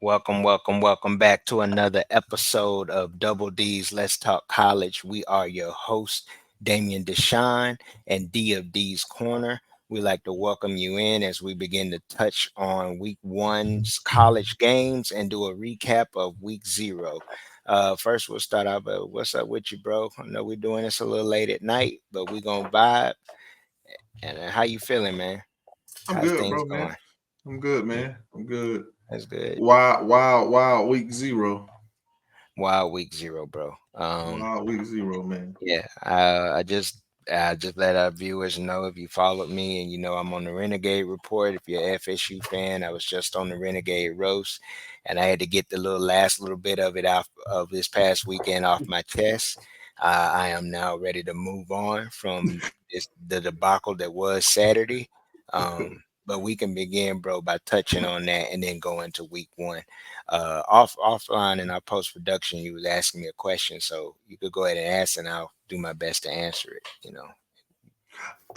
Welcome back to another episode of Double D's Let's Talk College. We are your hosts, Damian Deshawn and D of D's Corner. We like to welcome you in as we begin to touch on week one's college games and do a recap of week zero. First, we'll start out. What's up with you, bro? I know we're doing this a little late at night, but we're gonna vibe. And how you feeling, man? I'm How's good, things bro, man. going? I'm good, Yeah, man. I'm good. that's good. Wild week zero. Wild week zero, bro. Wild week zero, man. Yeah, I just let our viewers know if you followed me and you know I'm on the Renegade Report. If you're a FSU fan, I was just on the Renegade Roast, and I had to get the last little bit of it off of this past weekend off my chest. I am now ready to move on from the debacle that was Saturday. But we can begin, bro, by touching on that and then go into week one. Offline in our post production, you was asking me a question, so you could go ahead and ask, and I'll do my best to answer it.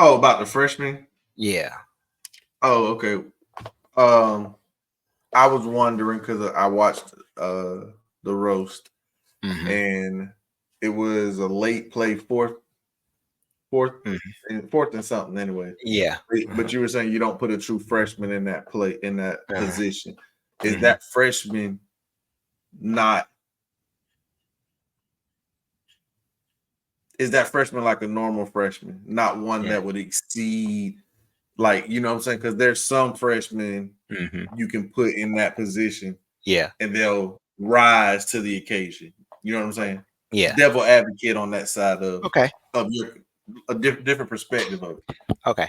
Oh, about the freshman. Yeah. Oh, okay. Um, I was wondering because I watched the roast Hmm. and it was a late play fourth Hmm. fourth and something anyway. Yeah. But Uh-huh. you were saying you don't put a true freshman in that play in that Uh-huh. position. Is Hmm. that freshman not is that freshman like a normal freshman, not one Yeah. that would exceed, like, you know what I'm saying? Because there's some freshmen Hmm. you can put in that position Yeah. and they'll rise to the occasion. You know what I'm saying? Yeah. Devil advocate on that side Okay. of your different perspective of it. Okay.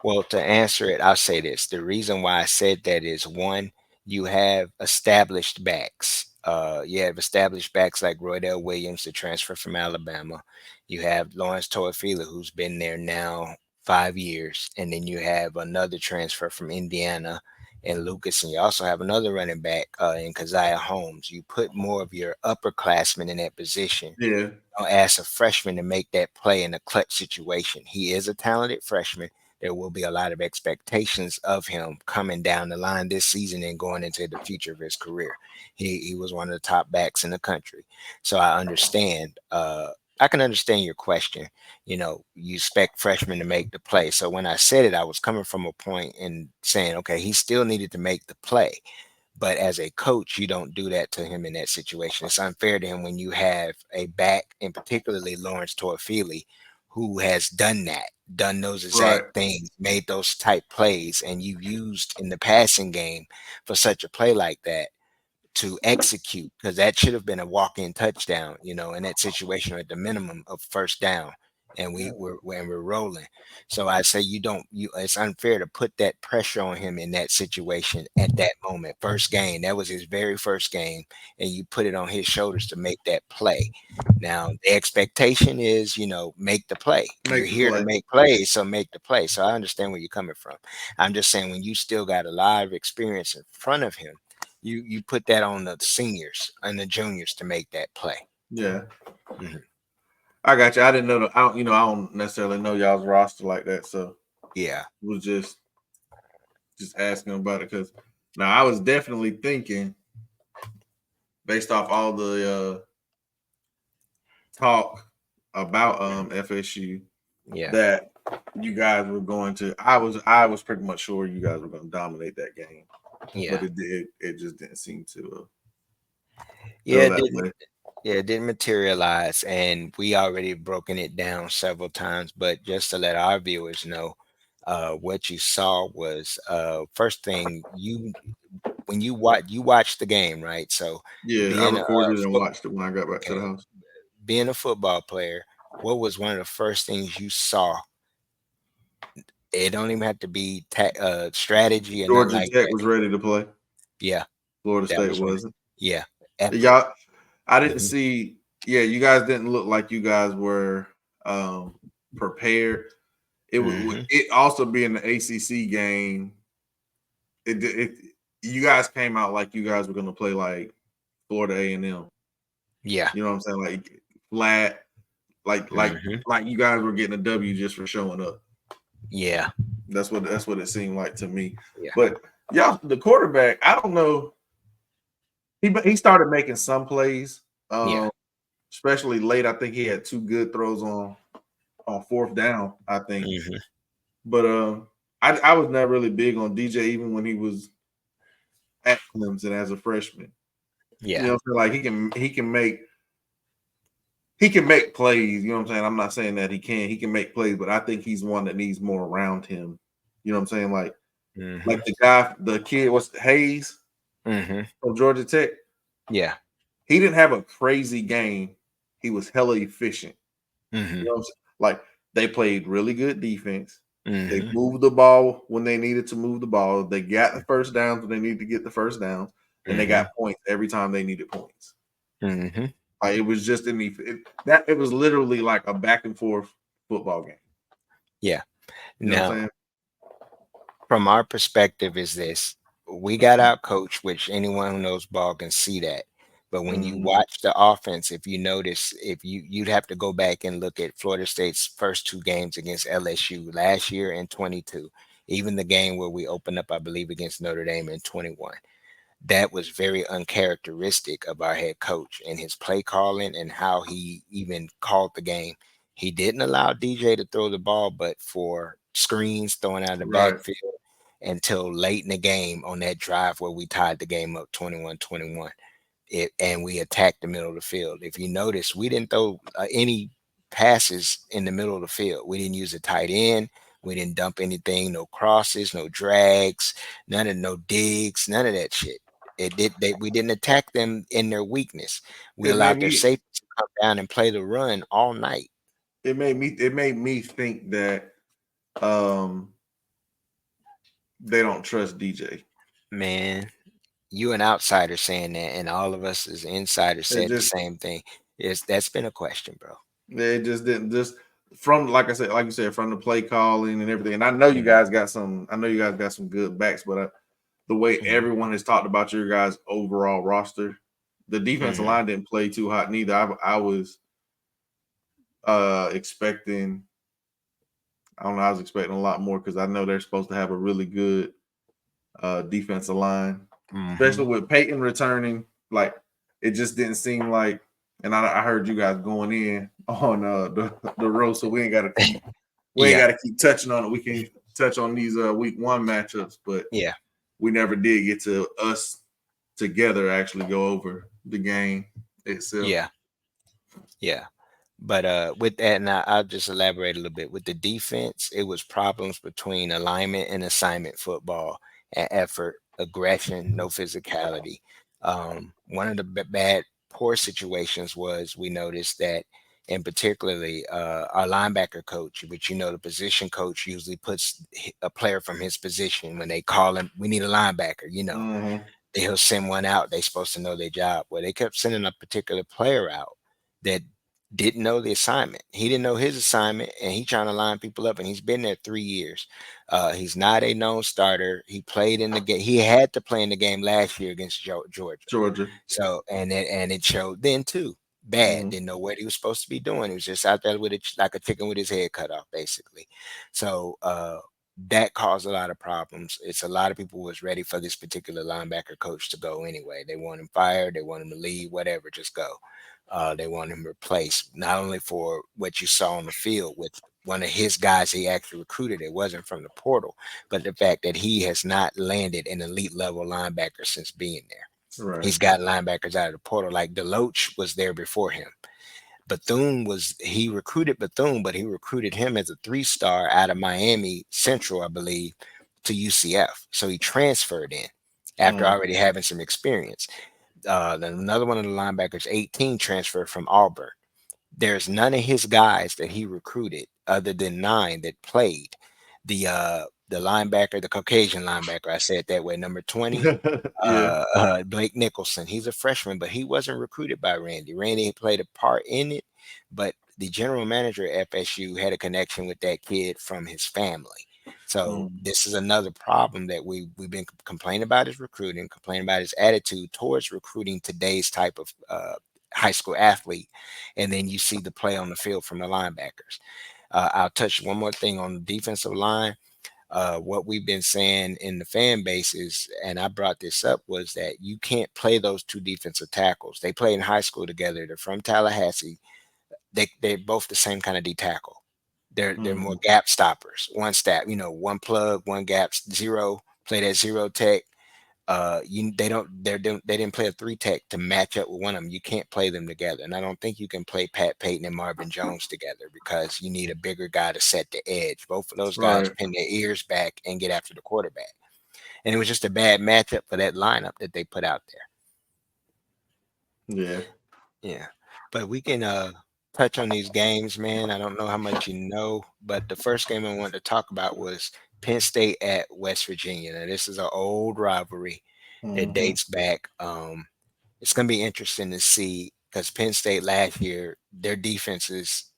Well, to answer it, I'll say this. The reason why I said that is one, you have established backs. You have established backs like Roydell Williams, the transfer from Alabama. You have Lawrence Toafila, who's been there now 5 years, and then you have another transfer from Indiana and Lucas, and you also have another running back in Keziah Holmes. You put more of your upperclassmen in that position. Yeah, Don't ask a freshman to make that play in a clutch situation. He is a talented freshman. There will be a lot of expectations of him coming down the line this season and going into the future of his career. He was one of the top backs in the country. So I understand. I can understand your question. You expect freshmen to make the play. So when I said it, I was coming from a point in saying, okay, he still needed to make the play. But as a coach, you don't do that to him in that situation. It's unfair to him when you have a back, and particularly Lawrence Toafili, who has done that, done those right. exact things, made those type plays, and you used in the passing game for such a play like that to execute, because that should have been a walk-in touchdown, in that situation, or at the minimum of first down. And we're rolling. So I say it's unfair to put that pressure on him in that situation at that moment. First game, that was his very first game, and you put it on his shoulders to make that play. Now the expectation is, make the play. You're Make the here to play. make plays, so make the play. So I understand where you're coming from. I'm just saying when you still got a lot of experience in front of him, you put that on the seniors and the juniors to make that play. Yeah, Hmm. I got you. I didn't know. I don't necessarily know y'all's roster like that, so Yeah. was just asking about it because now I was definitely thinking based off all the talk about Mhm. FSU Yeah. that you guys were going to. I was pretty much sure you guys were going to dominate that game, but Yeah. it just didn't seem to Yeah, go it that didn't way. yeah, it didn't materialize, and we already broken it down several times, but just to let our viewers know, what you saw was, first thing, when you watched the game, right? So Yeah, I being a, recorded and foot watched it when I got back to the okay, house. being a football player, what was one of the first things you saw? It don't even have to be strategy or nothing Georgia like Tech that. was ready to play. Yeah, Florida that State was one. wasn't. Yeah, effort. Y'all, I didn't Mhm. see. Yeah, you guys didn't look like you guys were um, prepared. Mhm. It also being the ACC game. It you guys came out like you guys were going to play like Florida A&M. Yeah. You know what I'm saying? Like flat, like like Mhm. like you guys were getting a W just for showing up. Yeah. That's what it seemed like to me. Yeah. But y'all, the quarterback, I don't know. he started making some plays, Yeah. especially late. I think he had two good throws on fourth down, I think. Hmm. But I was never really big on DJ even when he was at Clemson as a freshman. You Yeah. know, so like he can make plays. You know what I'm saying? I'm not saying that he can make plays, but I think he's one that needs more around him. You know what I'm saying? Like Hmm. the kid, what's Hayes Hmm. from Georgia Tech? Yeah. He didn't have a crazy game. He was hella efficient. You Hmm. know what I'm saying? Like they played really good defense. They Hmm. moved the ball when they needed to move the ball. They got the first downs when they needed to get the first downs, and they got Hmm. points every time they needed points. Hmm. Like it was just it was literally like a back and forth football game. Yeah. You know what I'm Now, saying? from our perspective, is this: we got out coach, which anyone who knows ball can see that. But when you Mhm. watch the offense, if you notice, if you'd have to go back and look at Florida State's first two games against LSU last year in 22, even the game where we opened up, I believe, against Notre Dame in 21. That was very uncharacteristic of our head coach and his play calling and how he even called the game. He didn't allow DJ to throw the ball, but for screens throwing out of the Right. backfield until late in the game on that drive where we tied the game up 21-21. And we attacked the middle of the field. If you notice, we didn't throw any passes in the middle of the field. We didn't use a tight end. We didn't dump anything, no crosses, no drags, no digs, none of that shit. We didn't attack them in their weakness. We It made allowed their me safety to come down and play the run all night. it made me think that um they don't trust DJ. Man, you an outsider saying that, and all of us as insiders It said the just same thing. That's been a question, bro. They just didn't just from like I said, like you said, from the play calling and everything. And I know you Mhm, guys got some. I know you guys got some good backs, but the way mhm, everyone has talked about your guys' overall roster, the defensive mhm. line didn't play too hot neither. I was expecting. I don't know. I was expecting a lot more because I know they're supposed to have a really good defensive line, especially Mhm. with Peyton returning. Like it just didn't seem like. And I heard you guys going in on the road, so we ain't Yeah, got to keep touching on it. We can touch on these week one matchups, but yeah, we never did get to us together actually go over the game itself. yeah, yeah. But with that, and I'll just elaborate a little bit. With the defense, it was problems between alignment and assignment football and effort, aggression, no physicality. One of the bad, poor situations was we noticed that, and particularly our linebacker coach, which the position coach usually puts a player from his position when they call him, we need a linebacker, Mm-hmm. he'll send one out. They're supposed to know their job. Well, they kept sending a particular player out that didn't know the assignment. He didn't know his assignment, and he trying to line people up. And he's been there 3 years. He's not a known starter. He played in the game. He had to play in the game last year against Georgia. Georgia. So and it showed then too. Bad. Mm-hmm. Didn't know what he was supposed to be doing. He was just out there with it like a chicken with his head cut off, basically. So that caused a lot of problems. It's a lot of people was ready for this particular linebacker coach to go anyway. They want him fired, they want him to leave, whatever, just go. They want him replaced, not only for what you saw on the field with one of his guys he actually recruited, it wasn't from the portal, but the fact that he has not landed an elite level linebacker since being there. Right. He's got linebackers out of the portal, like Deloach was there before him. He recruited Bethune, but he recruited him as a 3-star out of Miami Central, I believe, to UCF. So he transferred in after Mm. already having some experience. Then another one of the linebackers, 18, transferred from Auburn. There's none of his guys that he recruited other than 9 that played. The linebacker, the Caucasian linebacker, I said that way, number 20, Yeah. Blake Nicholson. He's a freshman, but he wasn't recruited by Randy. Randy played a part in it, but the general manager at FSU had a connection with that kid from his family. So Mm. this is another problem that we've been complaining about his recruiting, complaining about his attitude towards recruiting today's type of high school athlete, and then you see the play on the field from the linebackers. I'll touch one more thing on the defensive line. What we've been saying in the fan base is, and I brought this up, was that you can't play those two defensive tackles. They played in high school together. They're from Tallahassee. They're both the same kind of D tackle. They're more Mhm. gap stoppers. One stat, one plug, one gap, zero. Play that zero tech. You they don't they didn't play a three tech to match up with one of them. You can't play them together, and I don't think you can play Pat Payton and Marvin Jones together because you need a bigger guy to set the edge. Both of those guys Right. pin their ears back and get after the quarterback, and it was just a bad matchup for that lineup that they put out there. Yeah. Yeah, but we can touch on these games, man. I don't know how much you know, but the first game I wanted to talk about was Penn State at West Virginia. Now this is an old rivalry that Mhm. dates back. It's going to be interesting to see because Penn State last year, their defense is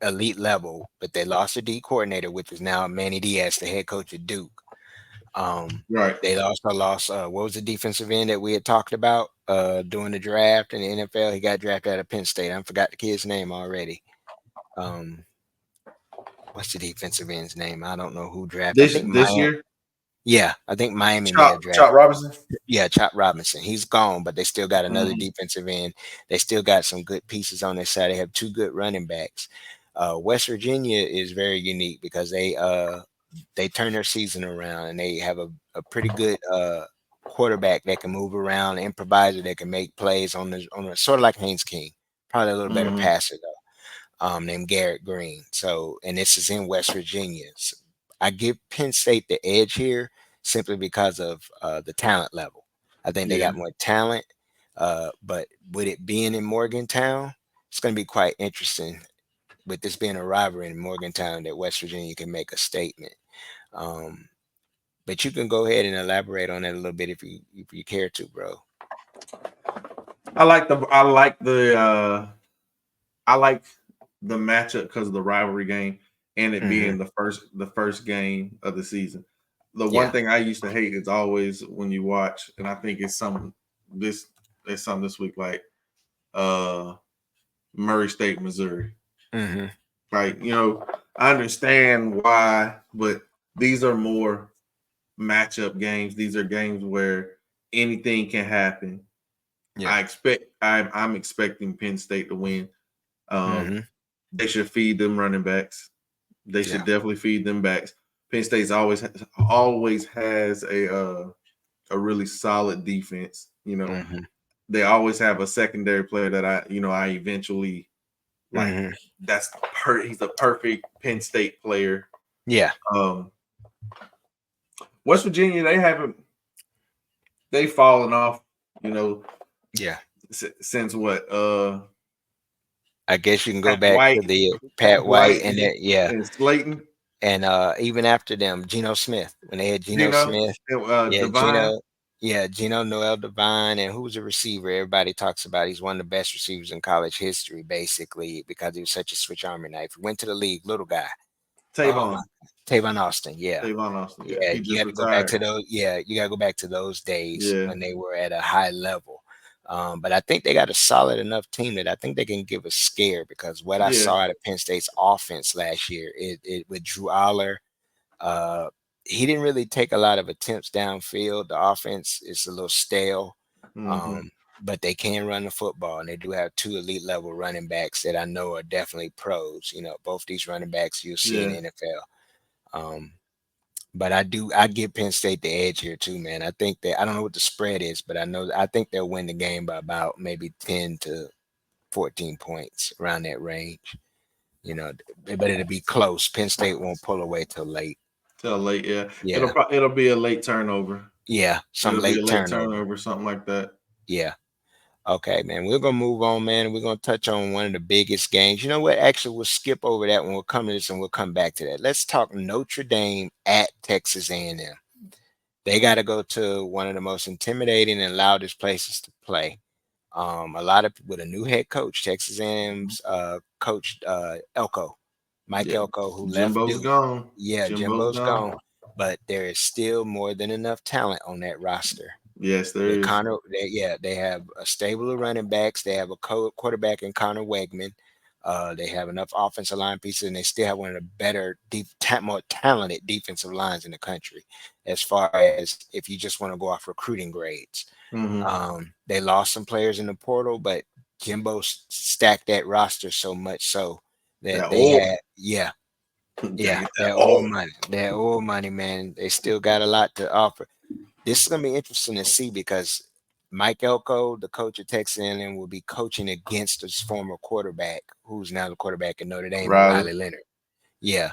elite level, but they lost a D coordinator, which is now Manny Diaz, the head coach at Duke. Right. They also lost, what was the defensive end that we had talked about during the draft in the NFL? He got drafted out of Penn State. I forgot the kid's name already. Um, what's the defensive end's name? I don't know who drafted. I think This Miami. year, Yeah, I think Miami may have Chop drafted. Robinson. Yeah, Chop Robinson. He's gone, but they still got another Mhm. defensive end. They still got some good pieces on their side. They have two good running backs. West Virginia is very unique because they turn their season around and they have a pretty good quarterback that can move around, improviser that can make plays on the sort of like Haynes King, probably a little better Mhm. passer though, named Garrett Green. So, and this is in West Virginia. So I give Penn State the edge here simply because of the talent level. I think they Yeah. got more talent, but with it being in Morgantown, it's going to be quite interesting. With this being a rivalry in Morgantown, that West Virginia can make a statement. Um, but you can go ahead and elaborate on that a little bit if you care to, bro. I like the matchup because of the rivalry game and it Hmm. being the first game of the season. The one Yeah. thing I used to hate is always when you watch, and I think this it's something this week like uh Murray State, Missouri. Hmm. Like, I understand why, but these are more matchup games. These are games where anything can happen. Yeah. I'm expecting Penn State to win. Um, Hmm. they should feed them running backs. They should Yeah. definitely feed them backs. Penn State's always has a really solid defense. Hmm. They always have a secondary player that I eventually like. Hmm. He's a perfect Penn State player. Yeah. Um, West Virginia, they've fallen off. You know, Yeah. since what I guess you can go Pat back to White, the Pat Pat White White, and and, that, yeah, and Slayton, and even after them, Geno Smith when they had Geno Gino, Smith, yeah, Divine, Geno Noel Devine, and who's a receiver everybody talks about. He's one of the best receivers in college history, basically because he was such a switch army knife. He went to the league, little guy. Oh my, Tavon, Tavon Austin, yeah. Tavon Austin. Yeah, Yeah, he you just got to go back retired. to those. Yeah, you got to go back to those days Yeah, when they were at a high level. But I think they got a solid enough team that I think they can give a scare because what I yeah, saw out of Penn State's offense last year, it with Drew Aller, uh, he didn't really take a lot of attempts downfield. The offense is a little stale, hmm, um, but they can run the football, and they do have two elite level running backs that I know are definitely pros. Both these running backs you'll see in yeah. the NFL. Um, but I give Penn State the edge here too, man. I think that I don't know what the spread is, but I think they'll win the game by about maybe 10 to 14 points around that range. You know, but it'll be close. Penn State won't pull away till late. Till late. Yeah, Yeah. it'll be a late turnover. Yeah. Some It'll be a late late turnover. turnover, something like that. Yeah. Okay, man. We're gonna move on, man. We're gonna touch on one of the biggest games. You know what? Actually, we'll skip over that when we'll come to this and we'll come back to that. Let's talk Notre Dame at Texas A&M. They got to go to one of the most intimidating and loudest places to play. A lot of with a new head coach, Texas A&M's coach Elko, Mike Yeah, Elko, who left Jimbo's Duke. gone. Yeah, Jimbo's Jimbo's gone. gone, but there is still more than enough talent on that roster. Yes, there With is. Connor, they have a stable of running backs. They have a quarterback in Connor Wegman. They have enough offensive line pieces, and they still have one of the better, more talented defensive lines in the country, as far as if you just want to go off recruiting grades. Mm-hmm. They lost some players in the portal, but Jimbo stacked that roster so much so that That they old, had, yeah, gotta yeah, get that old. that old money, man. They still got a lot to offer. This is gonna be interesting to see because Mike Elko, the coach of Texas A&M, will be coaching against his former quarterback, who's now the quarterback in Notre Dame, and Riley. Riley Leonard. Yeah,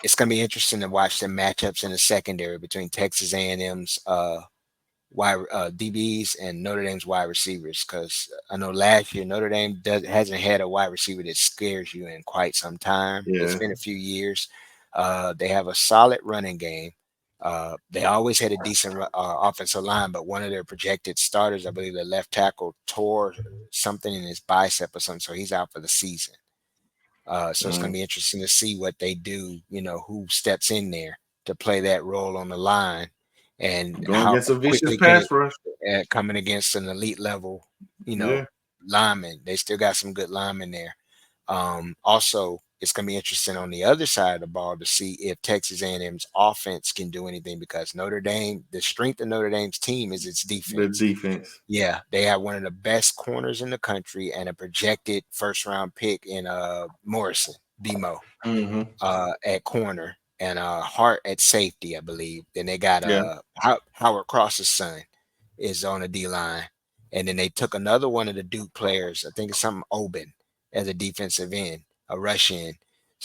it's gonna be interesting to watch the matchups in the secondary between Texas A&M's DBs and Notre Dame's wide receivers. Because I know last year Notre Dame hasn't had a wide receiver that scares you in quite some time. It's Yeah. been a few years. They have a solid running game. They always had a decent offensive line, but one of their projected starters, I believe, the left tackle, tore something in his bicep or something, so he's out for the season. So it's going to Mm. be interesting to see what they do. Who steps in there to play that role on the line, and Going how against a vicious quickly can pass it rush. coming against an elite level, you know, Yeah. lineman. They still got some good linemen there. Also, it's going to be interesting on the other side of the ball to see if Texas A&M's offense can do anything, because Notre Dame, the strength of Notre Dame's team is its The defense. defense. Yeah, they have one of the best corners in the country and a projected first round pick in Morrison, BMO, Mm-hmm. at corner, and Hart at safety, I believe. Then they got Yeah. Howard Cross's son is on the D line. And then they took another one of the Duke players, I think it's something Oben, as a defensive end, a rush end.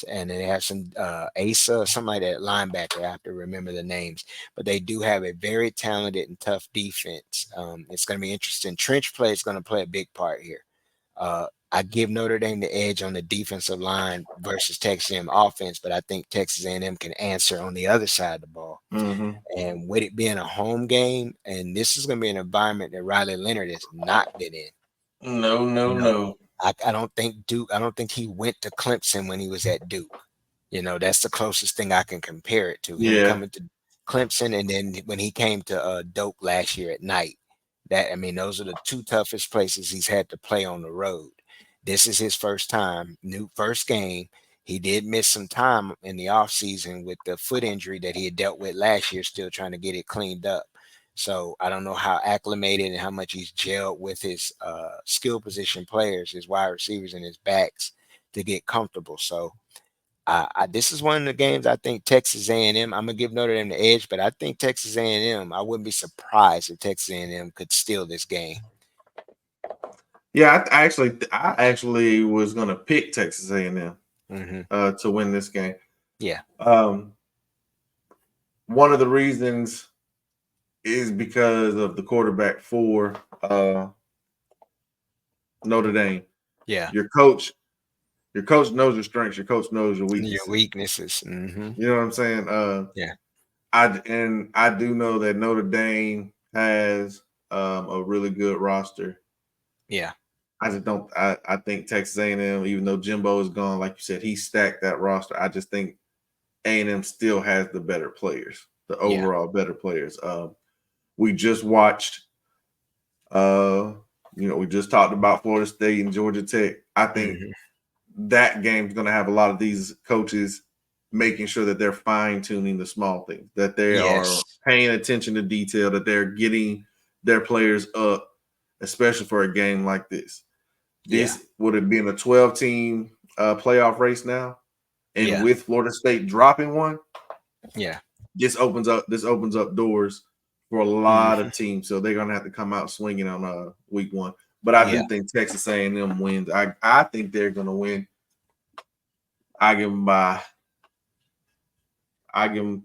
And then they have some Asa, something like that, linebacker. I have to remember the names. But they do have a very talented and tough defense. It's going to be interesting. Trench play is going to play a big part here. I give Notre Dame the edge on the defensive line versus Texas A&M offense, but I think Texas A&M can answer on the other side of the ball. Mm-hmm. And with it being a home game, and this is going to be an environment that Riley Leonard has not been in. No, no, You know, no. I don't think Duke. I don't think he went to Clemson when he was at Duke. That's the closest thing I can compare it to. Him Yeah. coming to Clemson, and then when he came to Doak last year at night. Those are the two toughest places he's had to play on the road. This is his first time, new first game. He did miss some time in the offseason with the foot injury that he had dealt with last year, still trying to get it cleaned up. So I don't know how acclimated and how much he's gelled with his skill position players, his wide receivers, and his backs to get comfortable. So this is one of the games I think Texas A&M. I'm gonna give Notre Dame the edge, but I think Texas A&M. I wouldn't be surprised if Texas A&M could steal this game. Yeah. I actually was gonna pick Texas A&M to win this game. Yeah, Um, One of the reasons is because of the quarterback for Notre Dame. yeah. Your coach knows your strengths. Your coach knows your Your weaknesses. weaknesses. You know what I'm saying? Yeah, I do know that Notre Dame has a really good roster. yeah, I just don't. I think Texas A&M, even though Jimbo is gone, like you said, he stacked that roster. I just think A&M still has the better players, the yeah. overall better players. We just watched. We just talked about Florida State and Georgia Tech. I think hmm that game's going to have a lot of these coaches making sure that they're fine tuning the small things, that they are Yes. paying attention to detail, that they're getting their players up, especially for a game like this. Yeah. This would have been a 12-team playoff race now, and Yeah. with Florida State dropping one, Yeah. this opens up doors for a lot hmm of teams. So they're gonna have to come out swinging on week one. But I Yeah. do think Texas A&M wins. I think they're gonna win. I give them by. I give them.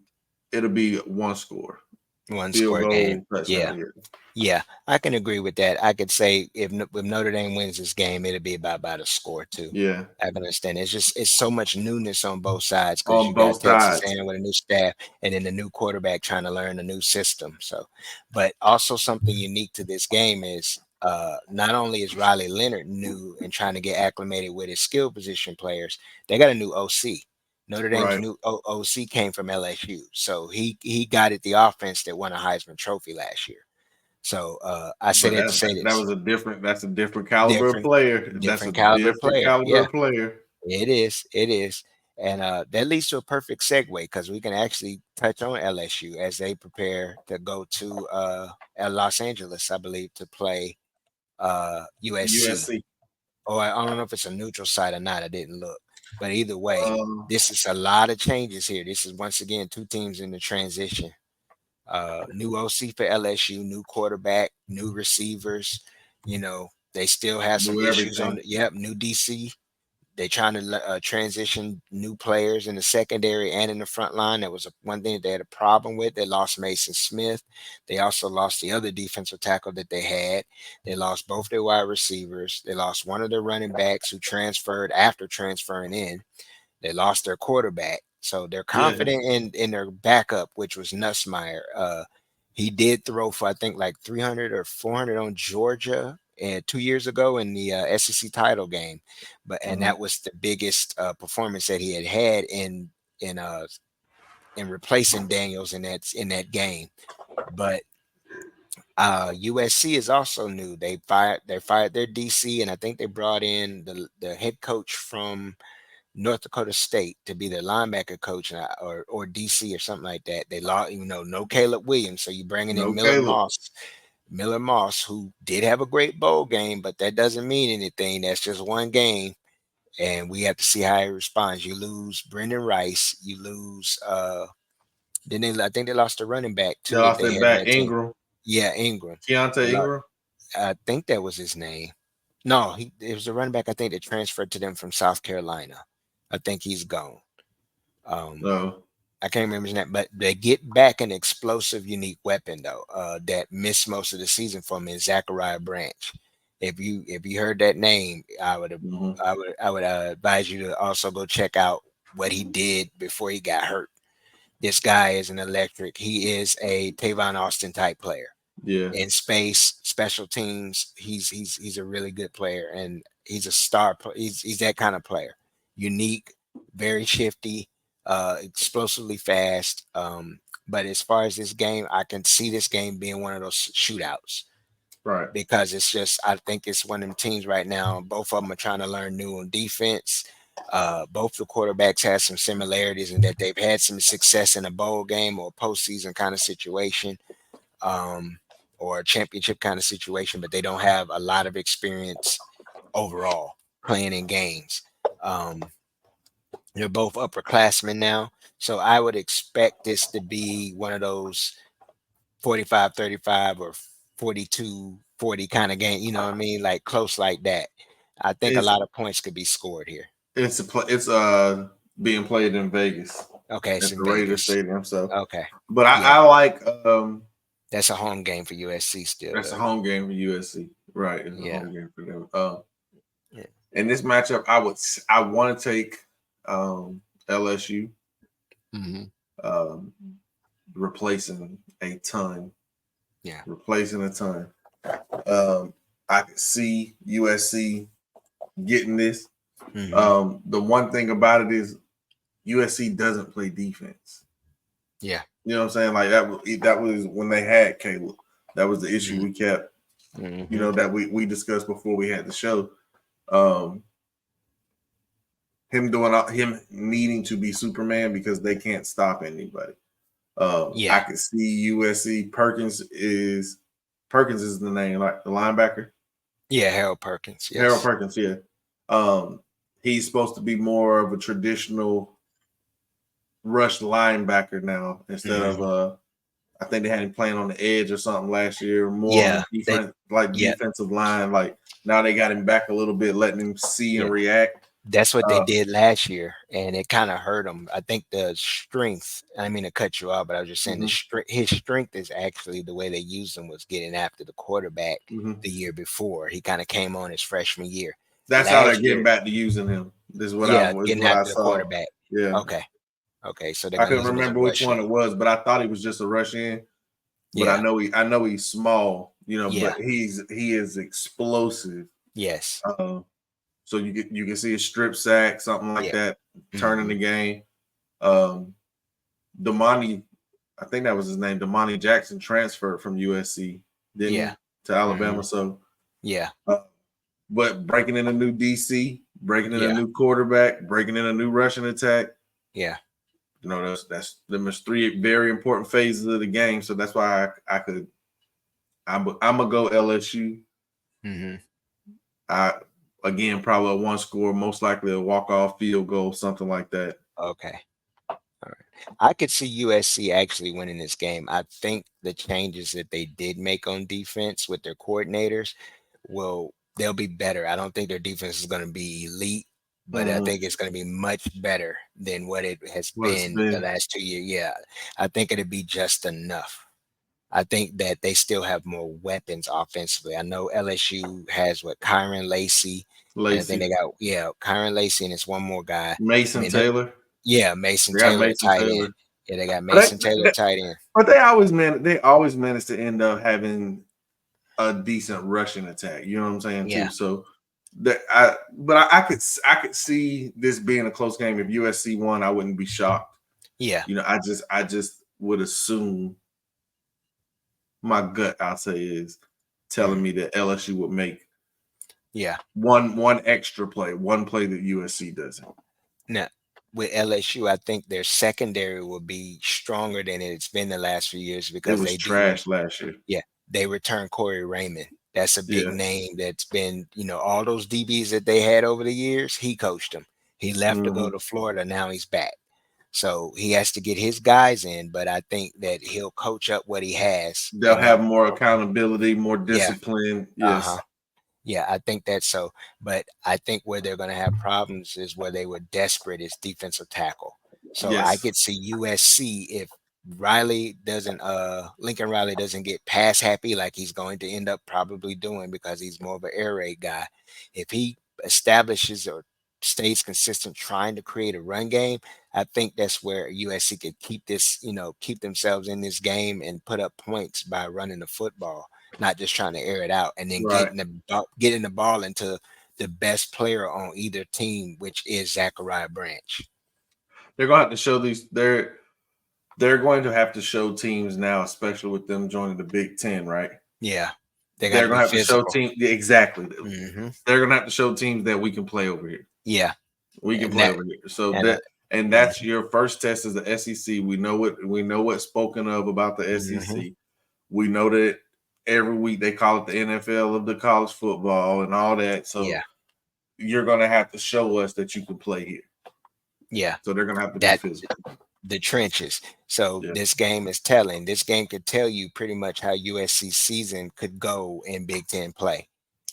It'll be one score, One field score game. goal, Yeah. touchdown. Yeah. I can agree with that. I could say if Notre Dame wins this game, it'll be about a score too. Yeah, I can understand. It's so much newness on both sides because on you got both Texas sides. A&M with a new staff and then the new quarterback trying to learn a new system. So, but also something unique to this game is not only is Riley Leonard new and trying to get acclimated with his skill position players, they got a new OC. Notre Dame's Right. new OC came from LSU, so he guided the offense that won a Heisman Trophy last year. So I say But that to say that this. was a different. That's a different caliber of Different, player. That's a different caliber different player. caliber Yeah, of player. it is. It is. And that leads to a perfect segue because we can actually touch on LSU as they prepare to go to Los Angeles, I believe, to play USC. USC. Or I don't know if it's a neutral site or not. I didn't look. But either way, Um, this is a lot of changes here. This is once again two teams in the transition. New OC for LSU, new quarterback, new receivers. You know, they still have some do issues on everything. it. Yep, new DC. They're trying to transition new players in the secondary and in the front line. That was one thing that they had a problem with. They lost Mason Smith. They also lost the other defensive tackle that they had. They lost both their wide receivers. They lost one of their running backs who transferred after transferring in. They lost their quarterback. So they're Yeah. confident in their backup, which was Nussmeyer. He did throw for I think like 300 or 400 on Georgia and 2 years ago in the SEC title game, and Mhm. that was the biggest performance that he had in in replacing Daniels in that game. But USC is also new. They fired their DC, and I think they brought in the head coach from North Dakota State to be their linebacker coach or DC or something like that. They lost, no Caleb Williams, so you bringing in No Caleb. Miller Moss, who did have a great bowl game, but that doesn't mean anything. That's just one game, and we have to see how he responds. You lose Brendan Rice, you lose. I think they lost the running back They too that lost they their had on back that team. Ingram. Yeah, Ingram. They Keontae lost, Ingram. I think that was his name. No, it was a running back. I think that transferred to them from South Carolina. I think he's gone. Um, No. I can't remember his name, but they get back an explosive, unique weapon though that missed most of the season for me, Zachariah Branch. If you heard that name, Mhm. I would advise you to also go check out what he did before he got hurt. This guy is an electric. He is a Tavon Austin type player Yeah. in space, special teams. He's a really good player, and he's a star. He's that kind of player. Unique, very shifty, explosively fast. But as far as this game, I can see this game being one of those shootouts Right. because it's just I think it's one of them teams right now. Both of them are trying to learn new on defense. Both the quarterbacks have some similarities in that they've had some success in a bowl game or postseason kind of situation, um, or a championship kind of situation, but they don't have a lot of experience overall playing in games. Um, they're both upperclassmen now, so I would expect this to be one of those 45-35 or 42-40 kind of game. You know what I mean? Like close like that. I think a It's lot of points could be scored here. it's being played in Vegas Okay, it's at in the Raiders Vegas. Stadium. So, Okay, but yeah, I like that's a home game for USC still, that's a though. home game for USC. Right, it's a Yeah, home game for them. yeah. In this matchup, I want to take LSU, Hmm. um, replacing a ton, Yeah. replacing a ton. I could see USC getting this. Hmm. The one thing about it is USC doesn't play defense. Yeah. You know what I'm saying? Like that was when they had Caleb. That was the issue we kept. You Hmm. know that we discussed before we had the show. Um, him needing to be Superman because they can't stop anybody. I Yeah. could see USC Perkins is the name, like the linebacker. Yeah. Harold Perkins. Harold Yes. Perkins, yeah. Um, he's supposed to be more of a traditional rush linebacker now instead of Hmm. I think they had him playing on the edge or something last year, more on Yeah. the defense, like Yeah. defensive line. Like now they got him back a little bit, letting him see Yeah. and react. That's what they Uh, did last year, and it kind of hurt him. I think the strength. I didn't mean to cut you off, but I was just saying mhm, his strength is actually the way they used him was getting after the quarterback mhm. the year before. He kind of came on his freshman year. That's how they're Last getting year, back to using him. yeah, Is getting what I after the saw. quarterback. Yeah, Okay. Okay. So they're I gonna couldn't use him as a remember which rush one in. it was, but I thought he was just a rush in. But Yeah. I know he's small, you know, Yeah. but he is explosive. Yes. Uh, so you can see a strip sack, something like Yeah. that, turning Hmm. the game. Um, Damani, I think that was his name. Damani Jackson transferred from USC. didn't Yeah. he, to Alabama? Mhm. So, Yeah. but breaking in a new DC, breaking in a Yeah. new quarterback, breaking in a new rushing attack. Yeah. You know, that's them is three very important phases of the game. So that's why I'm gonna go LSU. Mhm. I again probably a one score, most likely a walk off field goal, something like that. Okay. All right. I could see USC actually winning this game. I think the changes that they did make on defense with their coordinators they'll be better. I don't think their defense is going to be elite, but I Mm-hmm. think it's going to be much better than what it has What it's been the been. last 2 years. Yeah. I think it'll be just enough. I think that they still have more weapons offensively. I know LSU has what Kyron Lacey, and I think they Lacey, got Kyron Lacey, and it's one more guy. I Mason mean, Taylor. yeah, Mason They got Taylor, Mason tight end. Taylor. Yeah, they got But Mason Taylor, tight end. they always manage to end up having a decent rushing attack. You know what I'm saying too. Yeah, So I could see this being a close game. If USC won, I wouldn't be shocked. yeah, You know, I just would assume my gut, I'll say, is telling mhm, me that LSU would make yeah. one extra play, one play that USC doesn't. Now, with LSU, I think their secondary will be stronger than it's been the last few years It because was they do trash last year. yeah, they return Corey Raymond. That's a big Yeah. name that's been, all those DBs that they had over the years, he coached them. He left to go Mm-hmm. to Florida, now he's back. So he has to get his guys in, but I think that he'll coach up what he has. They'll have more accountability, more Yeah, discipline. uh-huh. Yes. Yeah, I think that's so. But I think where they're going to have problems is where they were desperate is defensive tackle. So I Yes. could see USC if Lincoln Riley doesn't get pass happy like he's going to end up probably doing because he's more of an air raid guy. If he establishes or stays consistent trying to create a run game, I think that's where USC could keep themselves in this game and put up points by running the football, not just trying to air it out and then Right. getting the ball into the best player on either team, which is Zachariah Branch. They're going to have to show these. They're going to have to show teams now, especially with them joining the Big Ten, right? Yeah, they got They're to going be to have to show physical. teams exactly. Hmm. They're going to have to show teams that we can play over here. Yeah, We can and play that over here. So and that's your first test as the SEC. We know what's spoken of about the mhm. SEC. We know that every week they call it the NFL of the college football and all that. So Yeah, you're going to have to show us that you can play here. yeah, So they're going to have to be that physical. the trenches. So Yeah. this game is telling. This game could tell you pretty much how USC season could go in Big Ten play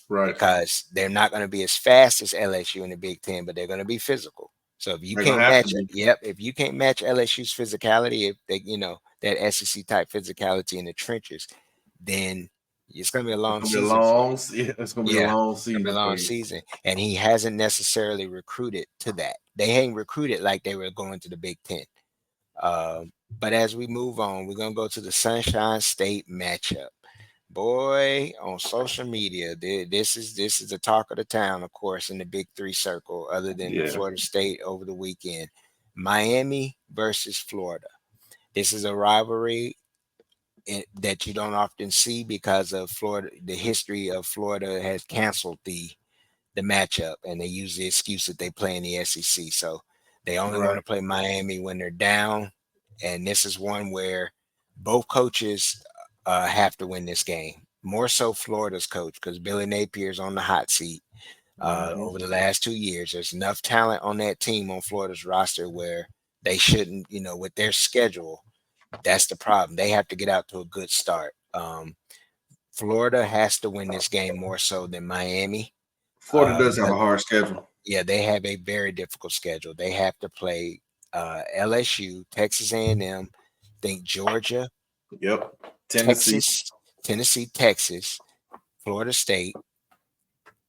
Right. because they're not going to be as fast as LSU in the Big Ten, but they're going to be physical. So if you They're going to can't have to match it, be. if you can't match LSU's physicality, if they, that SEC type physicality in the trenches, then it's going to be a It's long going to be a season for you. long, yeah, it's going to be a Yeah, long it's gonna be a season for long you. season, and he hasn't necessarily recruited to that. They ain't recruited like they were going to the Big Ten. But as we move on, we're gonna go to the Sunshine State matchup. Boy, on social media, this is the talk of the town, of course, in the Big Three circle, other than Yeah. Florida State over the weekend. Miami versus Florida. This is a rivalry that you don't often see because of Florida. The history of Florida has canceled the matchup, and they use the excuse that they play in the SEC. So they only want Right. to play Miami when they're down, and this is one where both coaches have to win this game. More so Florida's coach because Billy Napier's on the hot seat Mm-hmm. over the last 2 years. There's enough talent on that team on Florida's roster where they shouldn't, with their schedule. That's the problem. They have to get out to a good start. Florida has to win this game more so than Miami. Florida does have Because a hard schedule. yeah, they have a very difficult schedule. They have to play LSU, Texas A&M, think Georgia, Yep. Tennessee. Tennessee, Texas, Florida State.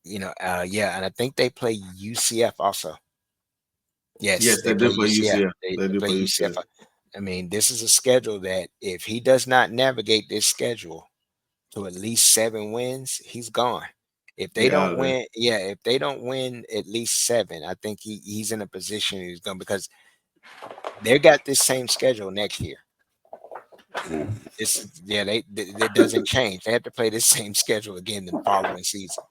Yeah, and I think they play UCF also. Yes, Yes, they they play do play UCF. UCF. They They do play play UCF. UCF. I mean, this is a schedule that if he does not navigate this schedule to at least 7 wins, he's gone. If they He out don't of there. win, yeah, if they don't win at least 7, I think he's in a position he's going because they got this same schedule next year. It's yeah, it doesn't change. They have to play the same schedule again the following season.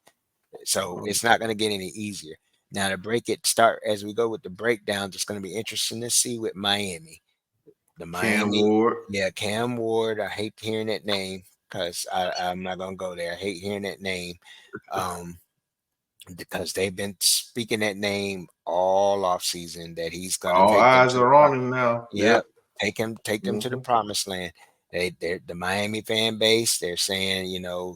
So it's not going to get any easier. Now to break it, start as we go with the breakdowns. It's going to be interesting to see with Miami. The Cam Miami, Ward. yeah, Cam Ward. I hate hearing that name because I'm not going to go there. I hate hearing that name. Um, because they've been speaking that name all off season that he's going to All take them eyes to the are on him now. yeah, Yep. take them to the Mhm. promised land. They're the Miami fan base. They're saying,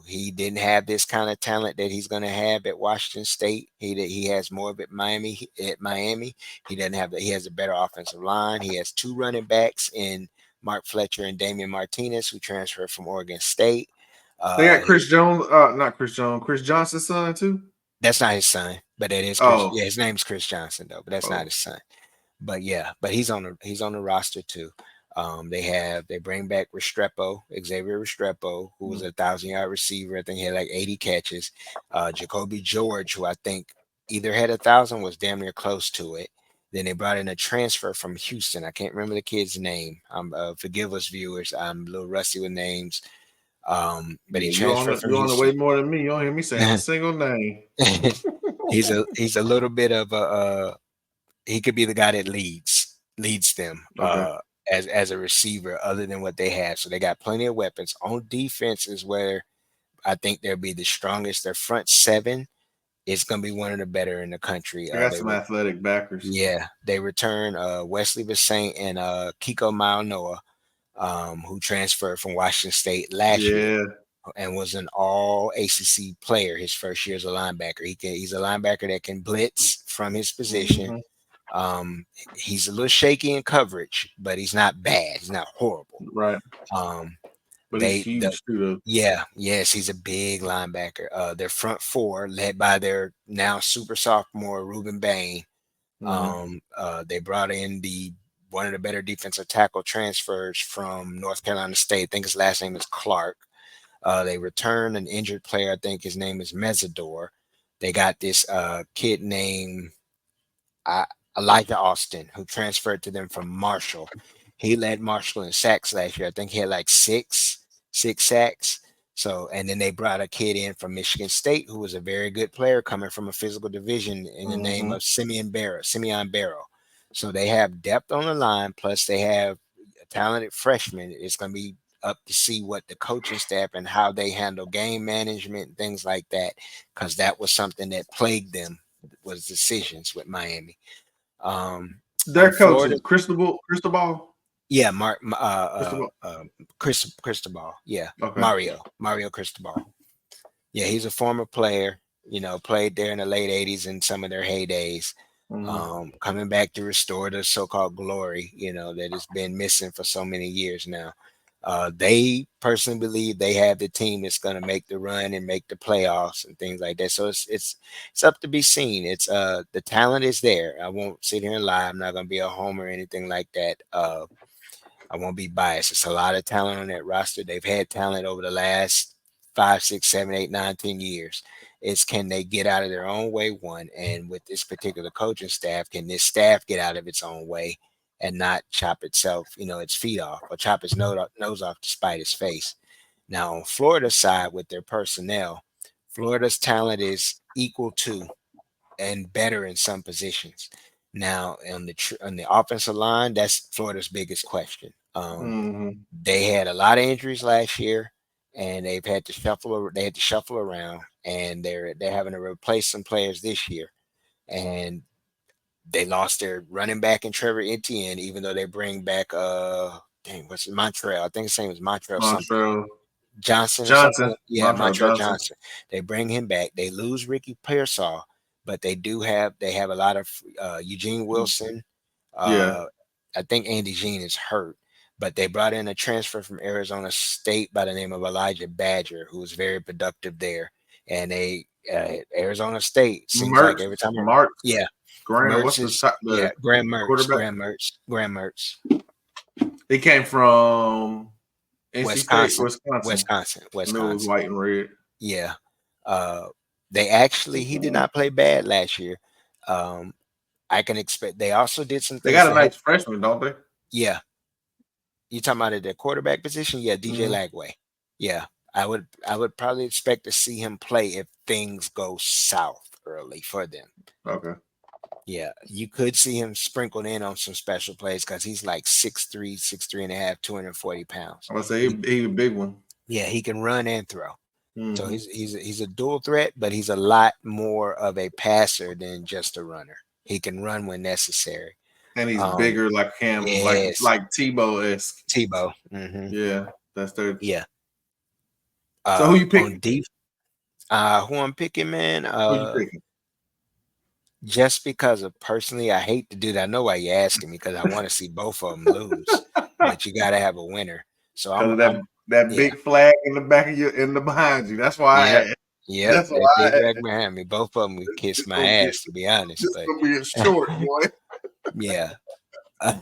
he didn't have this kind of talent that he's going to have at Washington State. He has more of it at Miami. He doesn't have that. He has a better offensive line. He has two running backs in Mark Fletcher and Damian Martinez, who transferred from Oregon State. They got He Chris Jones, not Chris Jones, Chris Johnson's son too. That's not his son, but that is Chris. Oh, Yeah, his name's Chris Johnson though, but that's not oh, his son. But yeah, but he's on the roster too. They bring back Restrepo, Xavier Restrepo, who was mm, a 1,000-yard receiver. I think he had like 80 catches. Jacoby George, who I think either had 1,000, was damn near close to it. Then they brought in a transfer from Houston. I can't remember the kid's name. Forgive us, viewers. I'm a little rusty with names. But he yeah, transferred from you on the way Houston. more than me. You don't hear me saying a single name. He's a little bit of he could be the guy that leads them Okay, as a receiver other than what they have. So they got plenty of weapons. On defense is where I think they'll be the strongest. Their front seven is going to be one of the better in the country. I got some athletic backers. They return Wesley Vissaint and Kiko Malnoa, who transferred from Washington State last year Yeah. and was an all ACC player his first year as a linebacker. He's a linebacker that can blitz from his position. Hmm. He's a little shaky in coverage, but he's not bad. He's not horrible. Right, Um, but he's they the huge too, yes, he's a big linebacker. Their front four, led by their now super sophomore Ruben Bain. though. Hmm. They brought in the one of the better defensive tackle transfers from North Carolina State. I think his last name is Clark. They returned an injured player. I think his name is Mesidor. They got this kid named uh, Elijah Austin, who transferred to them from Marshall. He led Marshall in sacks last year. I think he had like six sacks. So, and then they brought a kid in from Michigan State who was a very good player coming from a physical division in the name Hmm. of Simeon Barrow. So they have depth on the line, plus they have a talented freshman. It's going to be up to see what the coaching staff and how they handle game management and things like that, because that was something that plagued them was decisions with Miami. On Their Florida, coaches, Cristobal, yeah, Cristobal. Cristobal, yeah, Okay. Mario Cristobal. Yeah, he's a former player. Played there in the late '80s in some of their heydays. Hmm. Coming back to restore the so-called glory, that has been missing for so many years now. They personally believe they have the team that's going to make the run and make the playoffs and things like that. So it's up to be seen. It's the talent is there. I won't sit here and lie. I'm not going to be a homer or anything like that. I won't be biased. It's a lot of talent on that roster. They've had talent over the last 5, 6, 7, 8, 9, 10 years. It's can they get out of their own way, one, and with this particular coaching staff, can this staff get out of its own way and not chop itself, its feet off or chop its nose off to spite its face. Now on Florida's side with their personnel, Florida's talent is equal to and better in some positions. Now on the offensive line, that's Florida's biggest question. Hmm. They had a lot of injuries last year, and they've had to shuffle. They had to shuffle around, and they're having to replace some players this year. And they lost their running back in Trevor Etienne, even though they bring back what's it, Montreal? I think his name is Montreal something. Montreal Johnson or Johnson, something. Yeah, Montreal Montreal Johnson. Johnson. They bring him back. They lose Ricky Pearsall, but they have a lot of Eugene Wilson. Yeah. Uh, I think Andy Jean is hurt, but they brought in a transfer from Arizona State by the name of Elijah Badger, who was very productive there. And Arizona State seems like Mertz, every time, Martz, yeah, Graham. Mertz What's the is top, yeah, the quarterback? Graham Mertz, He came from NC State, Wisconsin, Wisconsin. Wisconsin, I knew it was Wisconsin. white and red. Yeah. Uh, he did not play bad last year. Um, I can expect they also did some They things got a to help. nice freshman, don't they? Yeah, You talking about at the quarterback position? Yeah, DJ Mhm. Lagway. Yeah, I would probably expect to see him play if things go south early for them. Okay. Yeah, you could see him sprinkled in on some special plays because he's like 6'3", 6'3" and a half, 240 pounds. I'm gonna say He, he a big one. yeah, he can run and throw. So Hmm. he's a dual threat, but he's a lot more of a passer than just a runner. He can run when necessary. And he's Um, bigger, like Cam, yes, like Tebow esque. Tebow. Yeah, that's their. Yeah. So who you On picking? deep, who I'm picking, man. Who you picking? Just because of personally, I hate to do that. I know why you're asking me because I want to see both of them lose, but you got to have a winner. So Because of I'm, that yeah, big flag in the back of in the behind you. That's why I yep, asked. yep. That's That why I big asked. back behind me. Both of them would kiss This my gonna be ass, to be honest. this But gonna be a short boy. yeah, uh,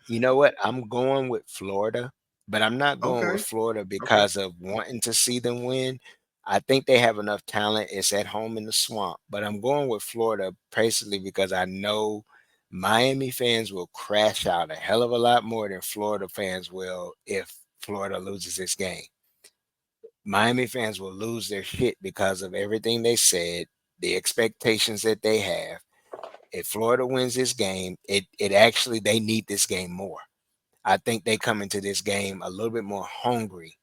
you know what? I'm going with Florida, but I'm not going with Okay. Florida Okay. because of wanting to see them win. I think they have enough talent. It's at home in the swamp, but I'm going with Florida basically because I know Miami fans will crash out a hell of a lot more than Florida fans will if Florida loses this game. Miami fans will lose their shit because of everything they said, the expectations that they have. If Florida wins this game, it actually they need this game more. I think they come into this game a little bit more hungry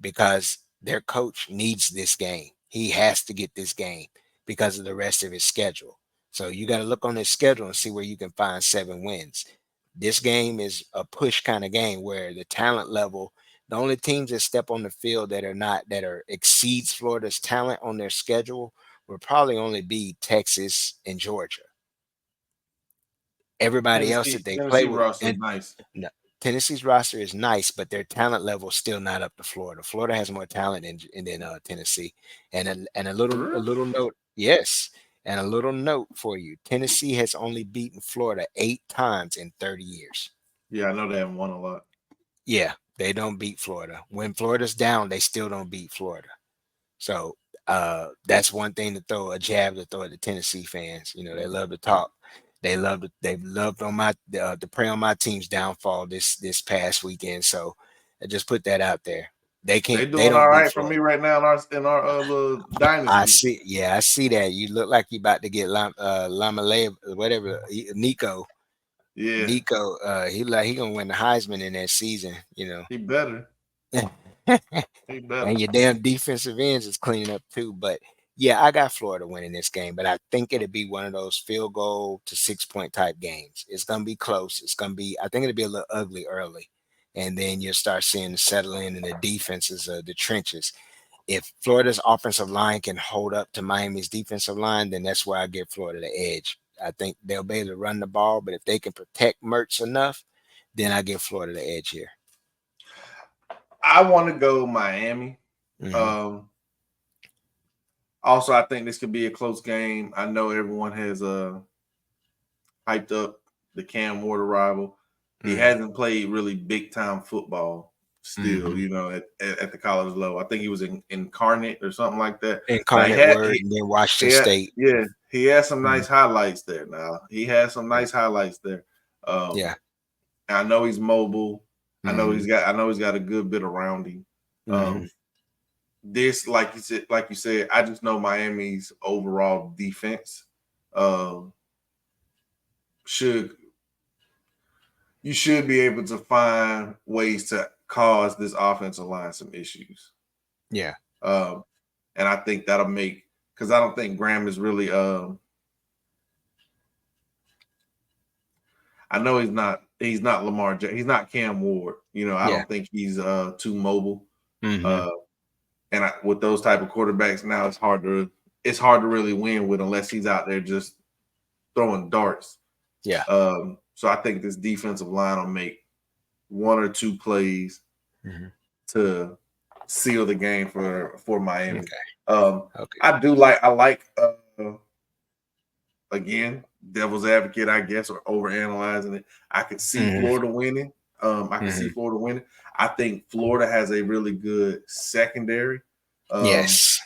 because their coach needs this game. He has to get this game because of the rest of his schedule. So you got to look on his schedule and see where you can find 7 wins. This game is a push kind of game where the talent level, the only teams that step on the field that are not that are exceeds Florida's talent on their schedule will probably only be Texas and Georgia. Everybody else that they play Tennessee with, roster is and nice. no, Tennessee's roster is nice, but their talent level is still not up to Florida. Florida has more talent than Tennessee. And a For little a real? little note, yes, and a little note for you: Tennessee has only beaten Florida 8 times in 30 years. Yeah, I know they haven't won a lot. Yeah, they don't beat Florida. When Florida's down, they still don't beat Florida. So that's one thing to throw a jab to throw at the Tennessee fans. You know, they love to talk. They've loved on my to prey on my team's downfall this past weekend. So I just put that out there. They They doing all don't beat right for Florida. me right now in our little I dynasty. see. Yeah, I see that. You look like you about to get Lamale, whatever. Yeah, Nico. He gonna win the Heisman in that season. You he better. know. He better. And your damn defensive ends is cleaning up too. But yeah, I got Florida winning this game, but I think it'll be one of those field goal to 6 point type games. It's gonna be close. I think it'll be a little ugly early. And then you'll start seeing the settle in the defenses of the trenches. If Florida's offensive line can hold up to Miami's defensive line, then that's where I give Florida the edge. I think they'll be able to run the ball, but if they can protect Mertz enough, then I give Florida the edge here. I want to go Miami. Hmm. Um, Also, I think this could be a close game. I know everyone has hyped up the Cam Ward arrival. He Hmm. hasn't played really big time football still, Hmm. you know, at the college level. I think he was in Incarnate or something like that. Now Incarnate Word, and then Washington State. he had some Mhm. nice highlights there. Now he has some nice highlights there. Um, Yeah. I know he's mobile. Mhm. I know he's got a good bit around him. Mhm. Um, this, like you said, I just know Miami's overall defense um, should you should be able to find ways to cause this offensive line some issues. Yeah. Um, and I think that'll make because I don't think Graham is really. I know he's not Lamar. He's not Cam Ward. You know, I Yeah. don't think he's too mobile. Mhm. Uh, with those type of quarterbacks now, it's hard to really win with unless he's out there just throwing darts. Yeah. So I think this defensive line will make one or two plays Mhm. to seal the game for Miami. Okay. Um, Okay. I like again, devil's advocate, I guess, or over analyzing it. I could see Mhm. Florida winning. I could see Mhm. Florida winning. I think Florida has a really good secondary. Um, Yes.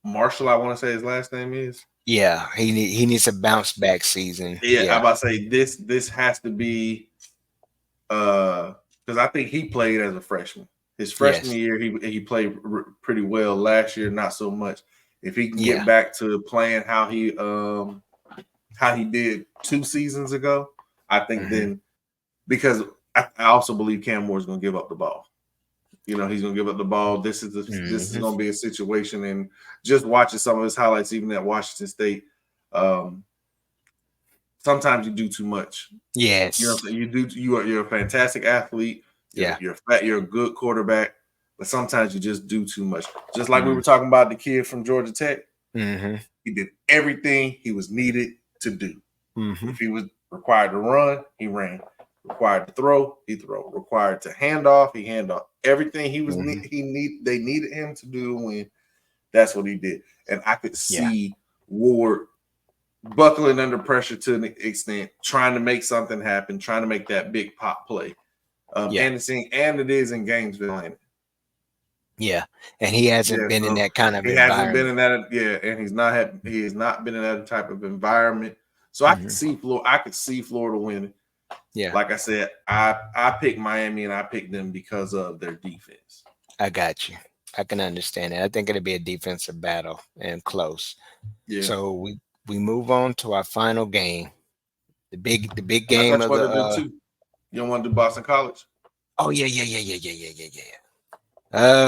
Marshall, I want to say his last name is. Yeah. He needs a bounce back season. Yeah, I'm Yeah. about to say this has to be because I think he played as a freshman. His freshman Yes. year, he played pretty well. Last year, not so much. If he can Yeah. get back to playing how he did 2 seasons ago, I think then, because I also believe Cam Moore's going to give up the ball. He's going to give up the ball. This is going to be a situation, and just watching some of his highlights, even at Washington State, sometimes you do too much. Yes. You're a fantastic athlete. You're a good quarterback, but sometimes you just do too much. Just like we were talking about the kid from Georgia Tech. He did everything he was needed to do. If he was required to run, he ran. Required to throw, he throw. Required to hand off, he hand off. Everything they needed him to do to win. That's what he did. And I could see Ward buckling under pressure to an extent, trying to make something happen, trying to make that big pop play. And it is in Gainesville, ain't it? Yeah, and he hasn't been in that kind of environment. Hasn't been in that, and he has not been in that type of environment. So I could see Florida winning. Yeah. Like I said, I picked Miami, and I picked them because of their defense. I got you. I can understand it. I think it'll be a defensive battle and close. Yeah. So we move on to our final game. The big game of the You don't want to do Boston College? Oh yeah.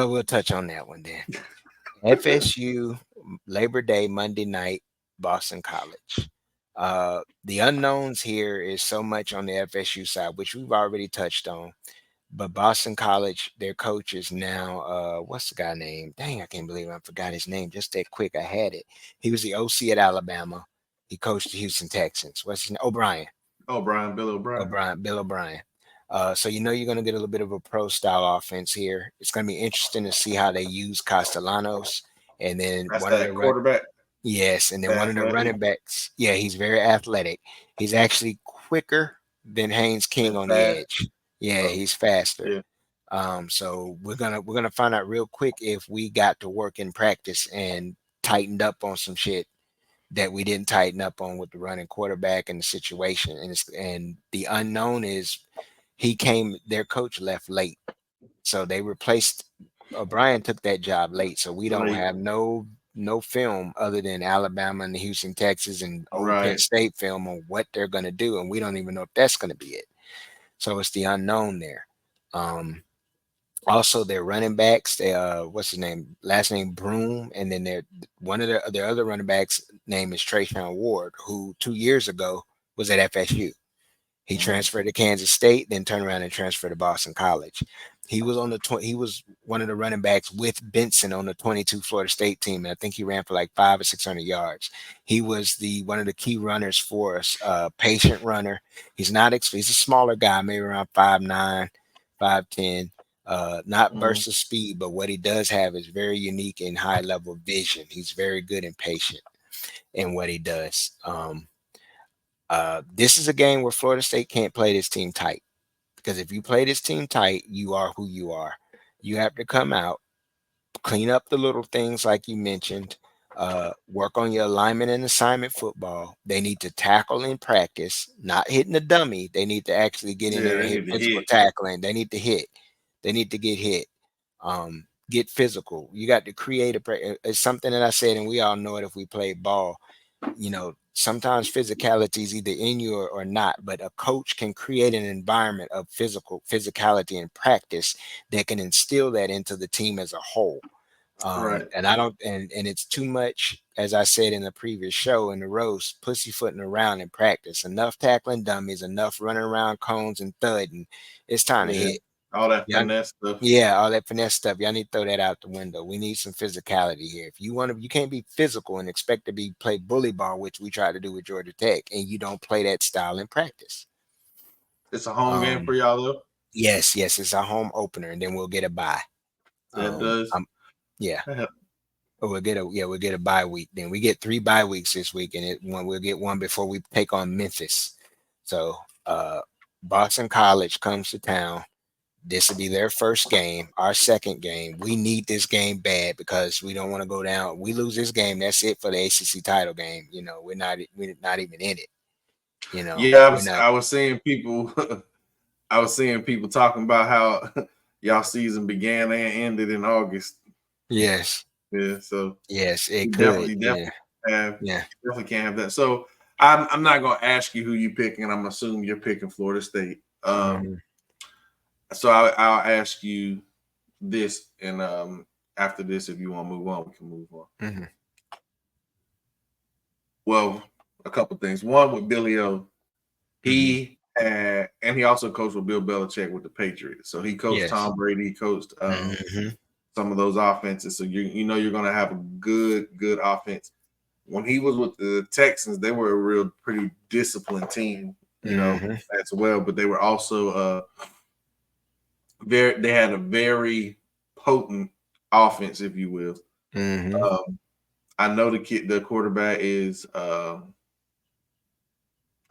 We'll touch on that one then. FSU Labor Day Monday night, Boston College. The unknowns here is so much on the FSU side, which we've already touched on. But Boston College, their coach is now what's the guy name? Dang, I can't believe I forgot his name just that quick. I had it. He was the OC at Alabama. He coached the Houston Texans. What's his name? O'Brien. Bill O'Brien. Bill O'Brien. So you're going to get a little bit of a pro style offense here. It's going to be interesting to see how they use Castellanos, and then that's one of the quarterback. Yes, and then one of the running backs. Yeah, he's very athletic. He's actually quicker than Haynes King on the edge. Yeah, he's faster. Yeah. So we're gonna find out real quick if we got to work in practice and tightened up on some shit that we didn't tighten up on with the running quarterback and the situation. And the unknown is their coach left late. So they replaced O'Brien took that job late. So we don't have no film other than Alabama and the Houston Texans and Old Penn State film on what they're gonna do. And we don't even know if that's gonna be it. So it's the unknown there. Also, their running backs, they what's his name? Last name Broom, and then one of their other running backs name is Trayshawn Ward, who 2 years ago was at FSU. He transferred to Kansas State, then turned around and transferred to Boston College. He was he was one of the running backs with Benson on the 22 Florida State team, and I think he ran for like 500 or 600 yards. He was one of the key runners for us, patient runner. He's a smaller guy, maybe around 5'9", 5'10". Not burst of speed, but what he does have is very unique and high level vision. He's very good and patient in what he does. This is a game where Florida State can't play this team tight, because if you play this team tight, you are who you are. You have to come out, clean up the little things like you mentioned, work on your alignment and assignment football. They need to tackle in practice, not hitting the dummy. They need to actually get in there and hit physical tackling. They need to hit. They need to get hit. Get physical. You got to create it's something that I said, and we all know it if we play ball. Sometimes physicality is either in you or not, but a coach can create an environment of physicality and practice that can instill that into the team as a whole. And I don't, and it's too much, as I said in the previous show in the roast, pussyfooting around in practice. Enough tackling dummies, enough running around cones and thudding. It's time to hit. All that finesse stuff. Yeah, all that finesse stuff. Y'all need to throw that out the window. We need some physicality here. If you can't be physical and expect to play bully ball, which we try to do with Georgia Tech, and you don't play that style in practice. It's a home game for y'all, though. Yes, it's a home opener, and then we'll get a bye. That does. Yeah. We'll get a bye week. Then we get 3 bye weeks this week, and we'll get one before we take on Memphis. So Boston College comes to town. This will be their first game, our second game. We need this game bad because we don't want to go down. We lose this game, that's it for the ACC title game. We're not even in it. Yeah, I was seeing people I was seeing people talking about how y'all season began and ended in August. Yes. Yeah, so Yes, it you could. definitely Yeah. have Yeah. definitely can't have that. So I'm not gonna ask you who you picking. I'm assuming you're picking Florida State. Mhm. So I'll ask you this, and after this, if you want to move on, we can move on. Mhm. Well, a couple things. One with Billy O, Mhm. he had, and he also coached with Bill Belichick with the Patriots. So he coached Yes. Tom Brady, he coached Mhm. some of those offenses. So you know you're gonna have a good offense. When he was with the Texans, they were a real pretty disciplined team, you know, Mhm. as well. But they were also they had a very potent offense, if you will. Mhm. I know the quarterback is a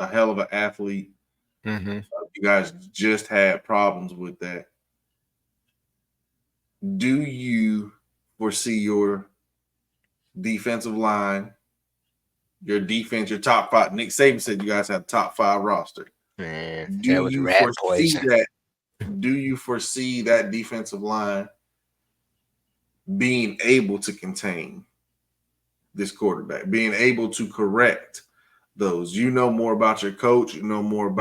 hell of an athlete. Mhm. You guys just had problems with that. Do you foresee your defensive line, your defense, your top five? Nick Saban said you guys have top five roster. Man, Do that was you rat foresee poison. that? Do you foresee that defensive line being able to contain this quarterback, being able to correct those? You know more about your coach. You know more Mhm.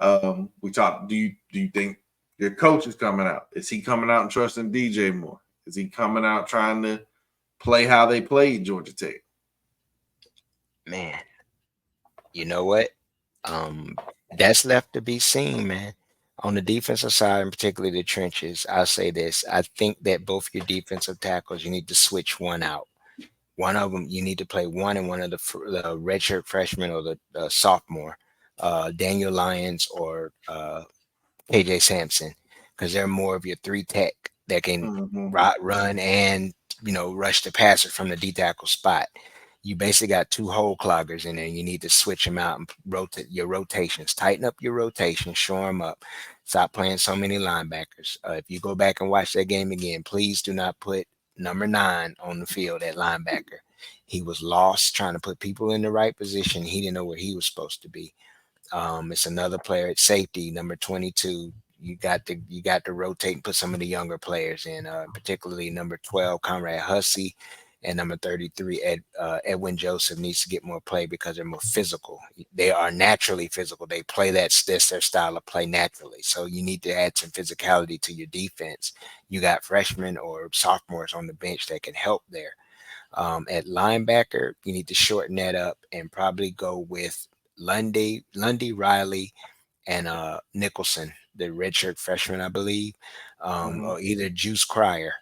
about. We talked. Do you think your coach is coming out? Is he coming out and trusting DJ more? Is he coming out trying to play how they played Georgia Tech? Man, you know what? Um, that's left to be seen, man. On the defensive side, and particularly the trenches, I'll say this. I think that both your defensive tackles, you need to switch one out. One of them, you need to play one and one of the redshirt freshman or the sophomore, Daniel Lyons or KJ Sampson, because they're more of your three tech that can Mm-hmm. run and rush the passer from the D tackle spot. You basically got two hole cloggers in there. And you need to switch them out and rotate your rotations. Tighten up your rotations, shore them up. Stop playing so many linebackers. If you go back and watch that game again, please do not put number 9 on the field at linebacker. He was lost trying to put people in the right position. He didn't know where he was supposed to be. It's another player at safety, number 22. You got to rotate and put some of the younger players in, particularly number 12, Conrad Hussey, and number 33, Edwin Joseph needs to get more play because they're more physical. They are naturally physical. They play that's their style of play naturally. So you need to add some physicality to your defense. You got freshmen or sophomores on the bench that can help there. At linebacker, you need to shorten that up and probably go with Lundy Riley, and Nicholson, the redshirt freshman, I believe, Mm-hmm. or either Juice Cryer,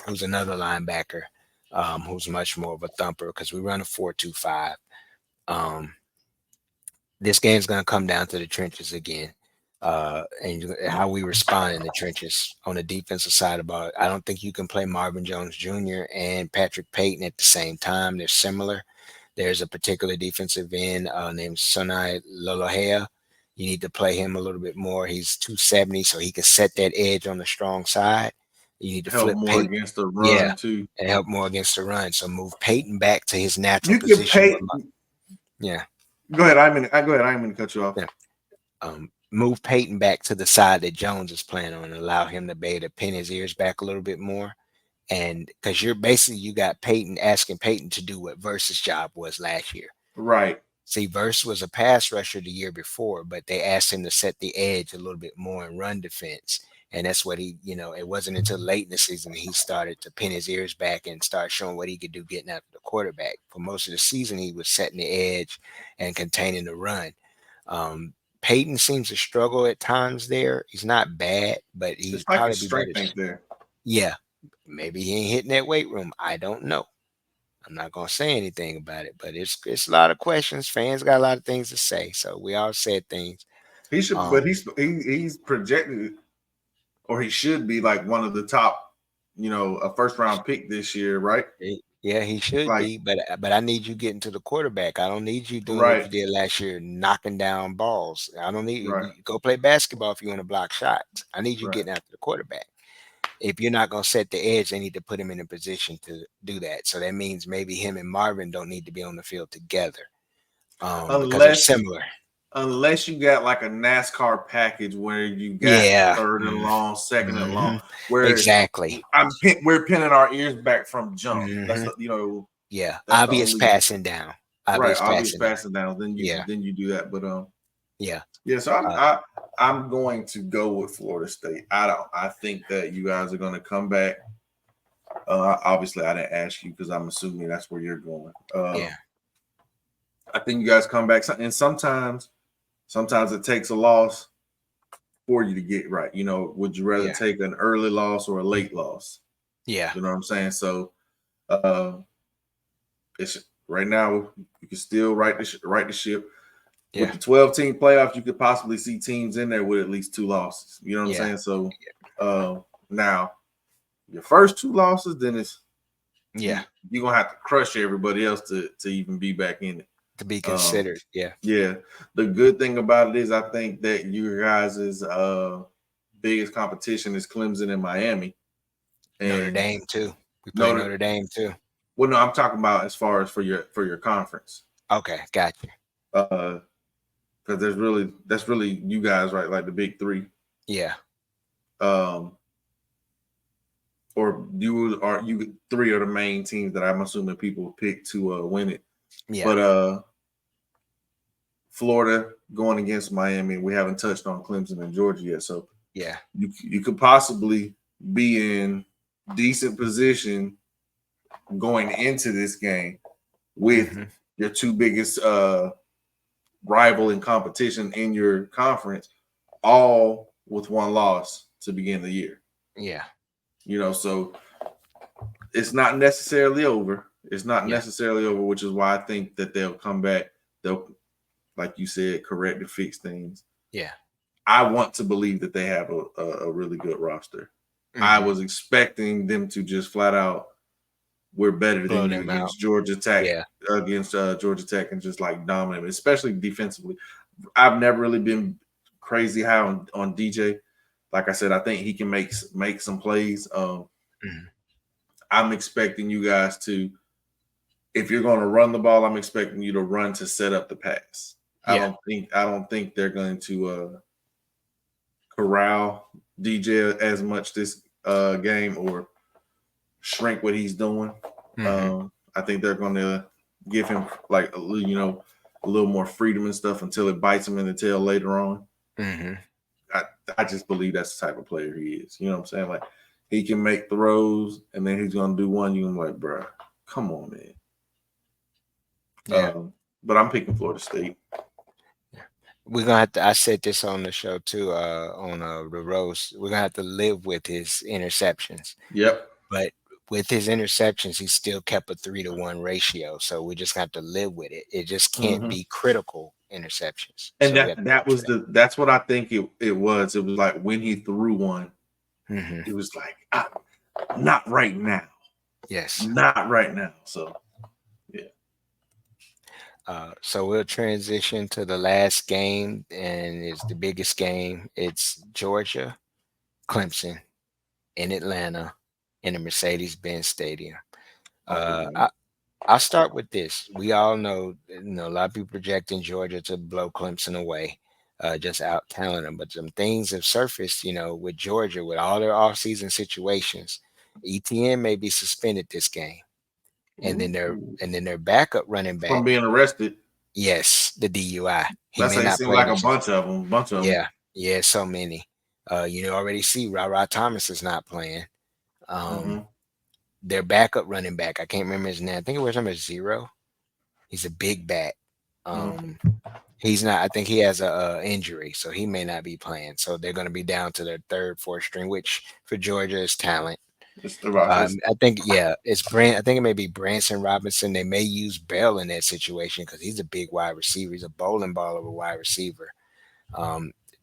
who's another linebacker, who's much more of a thumper because we run a 4-2-5. Um, this game's going to come down to the trenches again. And how we respond in the trenches on the defensive side about I don't think you can play Marvin Jones Jr. and Patrick Payton at the same time. They're similar. There's a particular defensive end named Sonai Lolohea. You need to play him a little bit more. He's 270, so he can set that edge on the strong side. You need to Help flip more Peyton, against the yeah, run too. and help more against the run. So move Peyton back to his natural You can position. pay. Yeah, Go ahead. Go ahead. I'm going to cut you off. yeah. Move Peyton back to the side that Jones is playing on and allow him to be able to pin his ears back a little bit more. And because you got Peyton asking Peyton to do what Versus job was last year. Right. See, Verse was a pass rusher the year before, but they asked him to set the edge a little bit more and run defense. And that's what it wasn't until late in the season that he started to pin his ears back and start showing what he could do getting after the quarterback. For most of the season, he was setting the edge and containing the run. Um, Peyton seems to struggle at times there. He's not bad, but It's he'd like probably his be better. strength ain't there. Yeah, maybe he ain't hitting that weight room. I don't know. I'm not gonna say anything about it, but it's a lot of questions. Fans got a lot of things to say, so we all said things. He should, Um, but he's projected, or he should be like one of the top, a first round pick this year, right? yeah, he should Like, be, but I need you getting to the quarterback. I don't need you doing what right, you did last year, knocking down balls. I don't need right, you go play basketball if you want to block shots. I need you right. getting after the quarterback. If you're not gonna set the edge, they need to put him in a position to do that. So that means maybe him and Marvin don't need to be on the field together, because they're Unless similar. unless you got like a NASCAR package where you got Yeah. third and long, second and long, where Exactly. we're pinning our ears back from jump. That's Hmm. Yeah. that's the Obvious only passing down. right Obvious obvious passing down. passing down. Yeah. Then you do that, but Yeah. yeah. So Uh, I'm going to go with Florida State. I think that you guys are going to come back. Obviously, I didn't ask you because I'm assuming that's where you're going. yeah. I think you guys come back, and sometimes it takes a loss for you to get right. Would you rather Yeah. take an early loss or a late loss? Yeah. You know what I'm saying? So, uh, it's right now you can still right the ship. With Yeah. the 12-team playoffs, you could possibly see teams in there with at least 2 losses. You know what I'm Yeah. saying? So, now your first 2 losses, then Yeah. you're gonna have to crush everybody else to even be back in it. To be considered. Yeah. Yeah. The good thing about it is I think that you guys' biggest competition is Clemson and Miami. Notre And Dame too. We play Notre Notre Dame too. well, no, I'm talking about as far as for your conference. Okay. Gotcha. Because that's really you guys, right? Like the big three. Yeah. Um or you three are the main teams that I'm assuming people pick to win it. Yeah. But Florida going against Miami. We haven't touched on Clemson and Georgia yet, so yeah. you could possibly be in decent position going into this game with your two biggest rival in competition in your conference, all with one loss to begin the year. Yeah. So it's not necessarily over. It's not necessarily over, which is why I think that they'll come back. They'll, like you said, correct and fix things. Yeah. I want to believe that they have a really good roster. I was expecting them to just flat out, we're better than you against Georgia Tech, Georgia Tech, and just like dominate, especially defensively. I've never really been crazy high on DJ. Like I said, I think he can make some plays. I'm expecting you guys to, if you're going to run the ball, I'm expecting you to run to set up the pass. Yeah. I don't think they're going to corral DJ as much this game or shrink what he's doing. I think they're going to give him like a little more freedom and stuff until it bites him in the tail later on. I just believe that's the type of player he is. You know what I'm saying? Like he can make throws and then he's going to do one. You're like, bro, come on, man. Yeah. But I'm picking Florida State. We're gonna have to. I said this on the show too, on the roast. We're gonna have to live with his interceptions. Yep. But with his interceptions, he still kept a 3-to-1 ratio. So we just have to live with it. It just can't be critical interceptions. And so that's what I think it was. It was like when he threw one, it was like not right now. Yes. Not right now. So so we'll transition to the last game, and it's the biggest game. It's Georgia, Clemson in Atlanta in the Mercedes-Benz Stadium. I'll start with this. We all know, a lot of people projecting Georgia to blow Clemson away, just out talent them. But some things have surfaced, with Georgia, with all their offseason situations. ETN may be suspended this game. And then their backup running back from being arrested. Yes, the DUI. He may not play like a bunch of them. Yeah, so many. Already see Ra Thomas is not playing. Their backup running back, I can't remember his name. I think it was number 0. He's a big back. He's not. I think he has a injury, so he may not be playing. So they're going to be down to their 3rd, 4th string, which for Georgia is talent. I think it's Brand. I think it may be Branson Robinson. They may use Bell in that situation because he's a big wide receiver. He's a bowling ball of a wide receiver.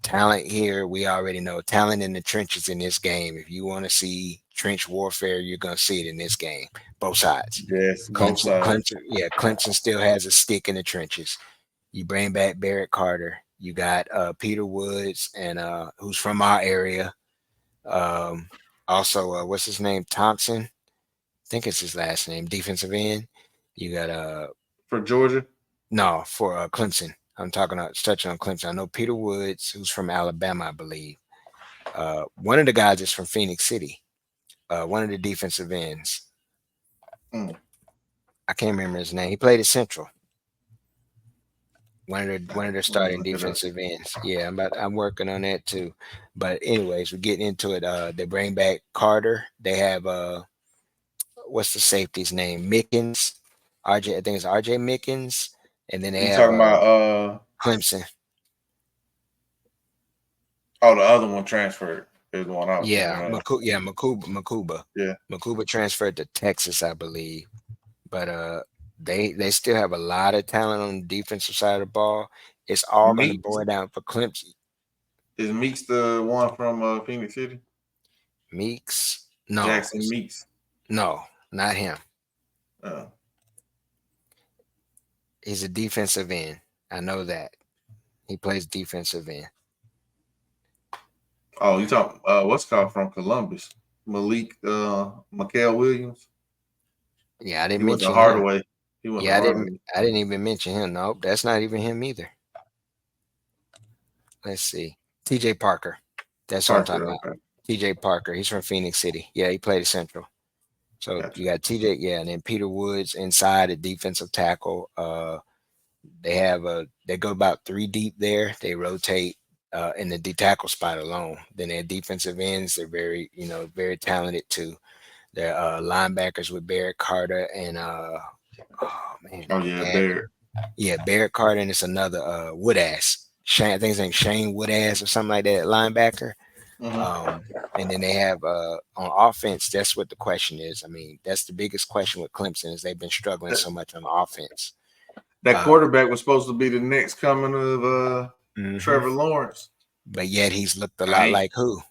Talent here, we already know. Talent in the trenches in this game. If you want to see trench warfare, you're gonna see it in this game. Both sides. Yes, both sides. Clemson still has a stick in the trenches. You bring back Barrett Carter. You got Peter Woods and who's from our area. Also, what's his name? Thompson. I think it's his last name. Defensive end. You got for Georgia. No, for Clemson. I'm talking about touching on Clemson. I know Peter Woods, who's from Alabama, I believe. One of the guys is from Phoenix City. One of the defensive ends. Mm. I can't remember his name. He played at Central. One of their Let me starting look it up. defensive ends. Yeah, I'm working on that too. But anyways, we're getting into it. They bring back Carter. They have what's the safety's name? Mickens. RJ, I think it's RJ Mickens. And then they You have talking about Clemson. oh, the other one transferred is the one I was thinking Yeah, of. Makuba. Yeah. Makuba transferred to Texas, I believe. But they still have a lot of talent on the defensive side of the ball. It's all going to Meeks boil down for Clemson. is Meeks the one from Phoenix City? Meeks, no, Jackson Meeks. no, not him. Uh, He's a defensive end. I know that he plays defensive end. oh, you talking what's called from Columbus? Malik Mikael Williams. Yeah, I He didn't went to mention him. Hardaway. He went to Yeah, Hardaway. I didn't even mention him. Nope, that's not even him either. Let's see, T.J. Parker. That's what I'm talking Parker. about. Okay. T.J. Parker. He's from Phoenix City. Yeah, he played at Central. So Gotcha. you got TJ, yeah, and then Peter Woods inside at defensive tackle. They go about three deep there. They rotate in the D tackle spot alone. Then their defensive ends, they're very talented too. They're linebackers with Barrett Carter and oh man, Oh yeah, yeah, Barrett. yeah, Barrett Carter, and it's another Woodass. Shane, I think his name's Shane Woodass or something like that, linebacker. Mm-hmm. And then they have on offense. That's what the question is. I mean, that's the biggest question with Clemson is they've been struggling so much on offense. That quarterback was supposed to be the next coming of Mhm. Trevor Lawrence. But yet he's looked a I lot ain't, like who?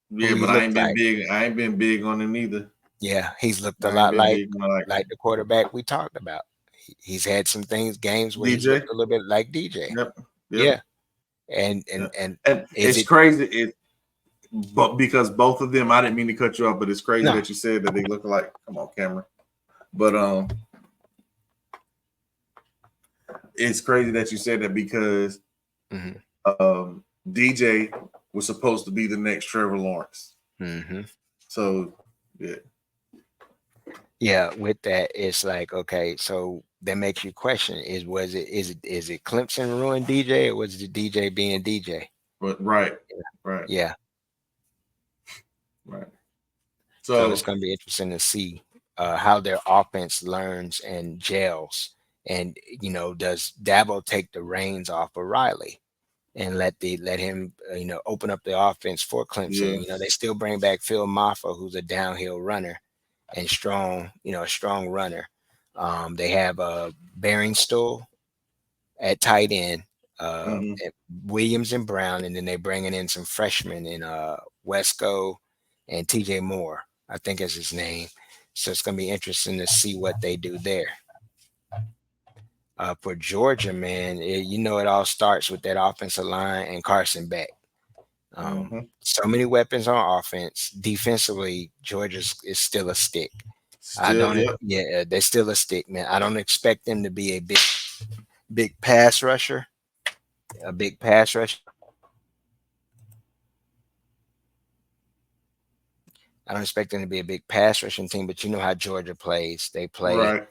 yeah, Who he but I looked ain't been like? big. I ain't been big on him either. Yeah, he's looked a I ain't lot been big on like the quarterback we talked about. He's had some games where he's DJ. looked a little bit like DJ. Yep. Yep. Yeah, and Yeah. and and And is it's it crazy. But because both of them, I didn't mean to cut you off, but it's crazy no? that you said that they look alike. Come on, camera. But it's crazy that you said that because Hmm. DJ was supposed to be the next Trevor Lawrence. Hmm. So yeah. Yeah, with that, it's like okay, so that makes you question: is it Clemson ruined DJ, or was it DJ being DJ? But right. Right. Yeah, Right. so it's So going to be interesting to see how their offense learns and gels, and does Dabo take the reins off of Riley and let him open up the offense for yeah. Clemson? They still bring back Phil Maffa, who's a downhill runner and strong, a strong runner. They have Beringstool at tight end, Mm-hmm. at Williams and Brown, and then they bringing in some freshmen in Wesco and TJ Moore, I think is his name. So it's gonna be interesting to see what they do there. For Georgia, man, it all starts with that offensive line and Carson Beck. Mm-hmm. So many weapons on offense. Defensively, Georgia is still a stick. I Still, don't. yep. Yeah, they're still a stick, man. I don't expect them to be a big pass rusher. A big pass rush. I don't expect them to be a big pass rushing team, but you know how Georgia plays. They play Right.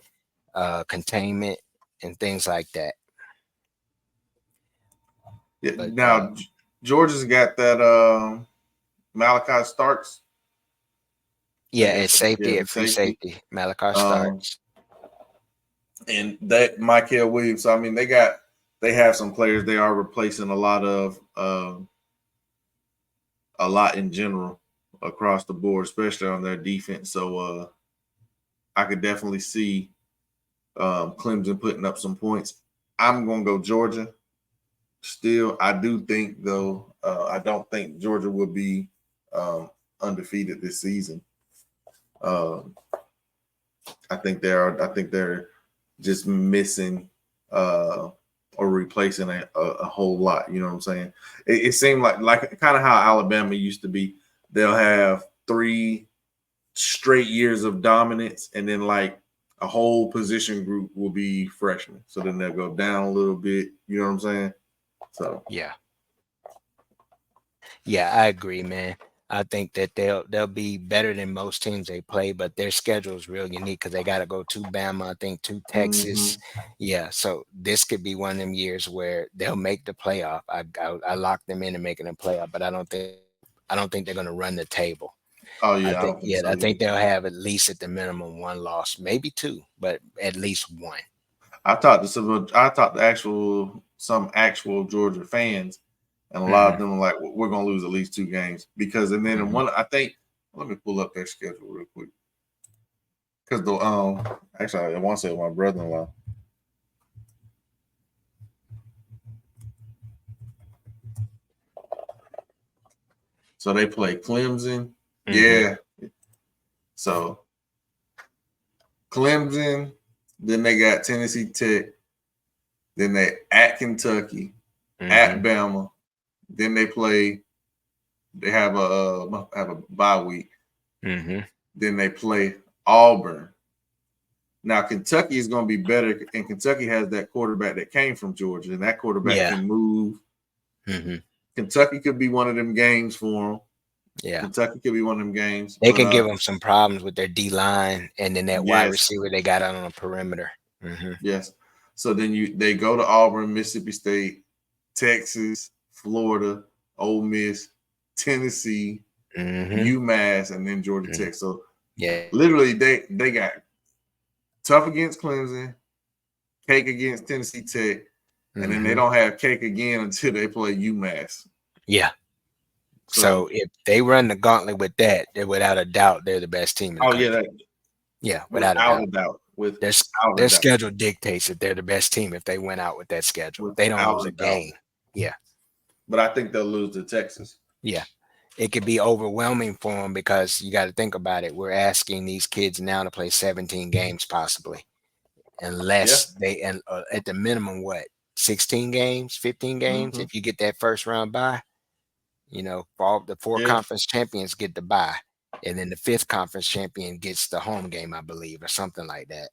containment and things like that. Yeah. But Now Georgia's got that Malachi Starks. I yeah, at guess safety, the at free safety. safety, Malachi Um, starts. and that Michael Williams. So I mean, they have some players. They are replacing a lot in general across the board, especially on their defense. So I could definitely see Clemson putting up some points. I'm gonna go Georgia. Still, I do think though. I don't think Georgia will be undefeated this season. Um, I think they're just missing or replacing a whole lot. You know what I'm saying? It seemed like kind of how Alabama used to be. They'll have 3 straight years of dominance, and then like a whole position group will be freshmen. So then they'll go down a little bit. You know what I'm saying? So Yeah. Yeah, I agree, man. I think that they'll be better than most teams they play, but their schedule is real unique because they got to go to Bama, I think, to Texas. mhm. Yeah, so this could be one of them years where they'll make the playoff. I locked them into making a playoff, but I don't think they're going to run the table. Oh I yeah, I think don't think yeah, so I either. think they'll have at least at the minimum one loss, maybe two, but at least one. I talked to some actual Georgia fans, and a lot Hmm. of them were like, "We're gonna lose at least 2 games because." And then in Hmm. one, I think, let me pull up their schedule real quick because the actually I want to say my brother-in-law. So they play Clemson. Hmm. Yeah. So Clemson, then they got Tennessee Tech, then they at Kentucky, at Hmm. Bama, then they play. They have a bye week. Hmm. Then they play Auburn. Now Kentucky is going to be better, and Kentucky has that quarterback that came from Georgia, and that quarterback Yeah. can move. Hmm. Kentucky could be one of them games for them. Yeah. Kentucky could be one of them games, They but can give them some problems with their D line and then that wide yes, receiver they got out on the perimeter. Hmm. yes. So then they go to Auburn, Mississippi State, Texas, Florida, Ole Miss, Tennessee, Hmm. UMass, and then Georgia Tech. So Yeah. literally, they got tough against Clemson, cake against Tennessee Tech, and then they Hmm. don't have cake again until they play UMass. Yeah. So So, if they run the gauntlet with that, then without a doubt, they're the best team in the oh yeah, country. that, Yeah, without a without doubt. a doubt, Their without a their doubt, schedule dictates that they're the best team if they went out with that schedule. They don't without lose a a doubt. game. Yeah. But I think they'll lose to Texas. Yeah. It could be overwhelming for them because you got to think about it. We're asking these kids now to play 17 games possibly, Yeah. unless they and at the minimum what 16 games, 15 games. Mm-hmm. If you get that first round bye, for all the four Yeah. conference champions get the bye, and then the fifth conference champion gets the home game, I believe, or something like that.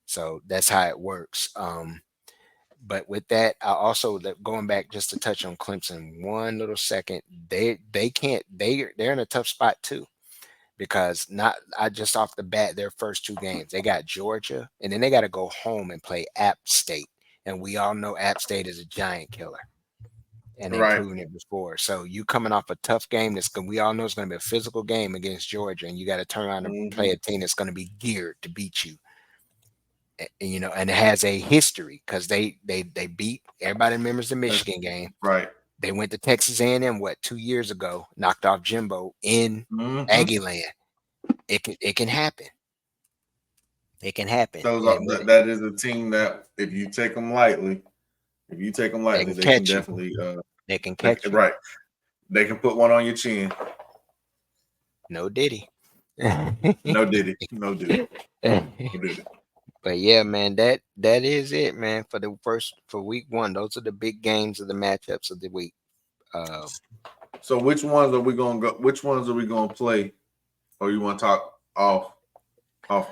So that's how it works. But with that, I also going back just to touch on Clemson one little second. They can't they're in a tough spot too because not I just off the bat their first two games they got Georgia and then they got to go home and play App State, and we all know App State is a giant killer and they've Right. proven it before. So you coming off a tough game we all know it's going to be a physical game against Georgia, and you got to turn around and Mm-hmm. play a team that's going to be geared to beat you. And it has a history because they beat everybody remembers the Michigan game. Right. They went to Texas A&M 2 years ago, knocked off Jimbo in Mm-hmm. Aggie land. It can happen. It can happen, Those are, and when that is a team that if you take them they lightly, can they can catch you, definitely they can catch you. right. They can put one on your chin. No Diddy. No diddy. No diddy. No diddy. But yeah, man, that is it, man. For week one, those are the big games of the matchups of the week. Uh, So which ones are we gonna go? Which ones are we gonna play? Or you want to talk off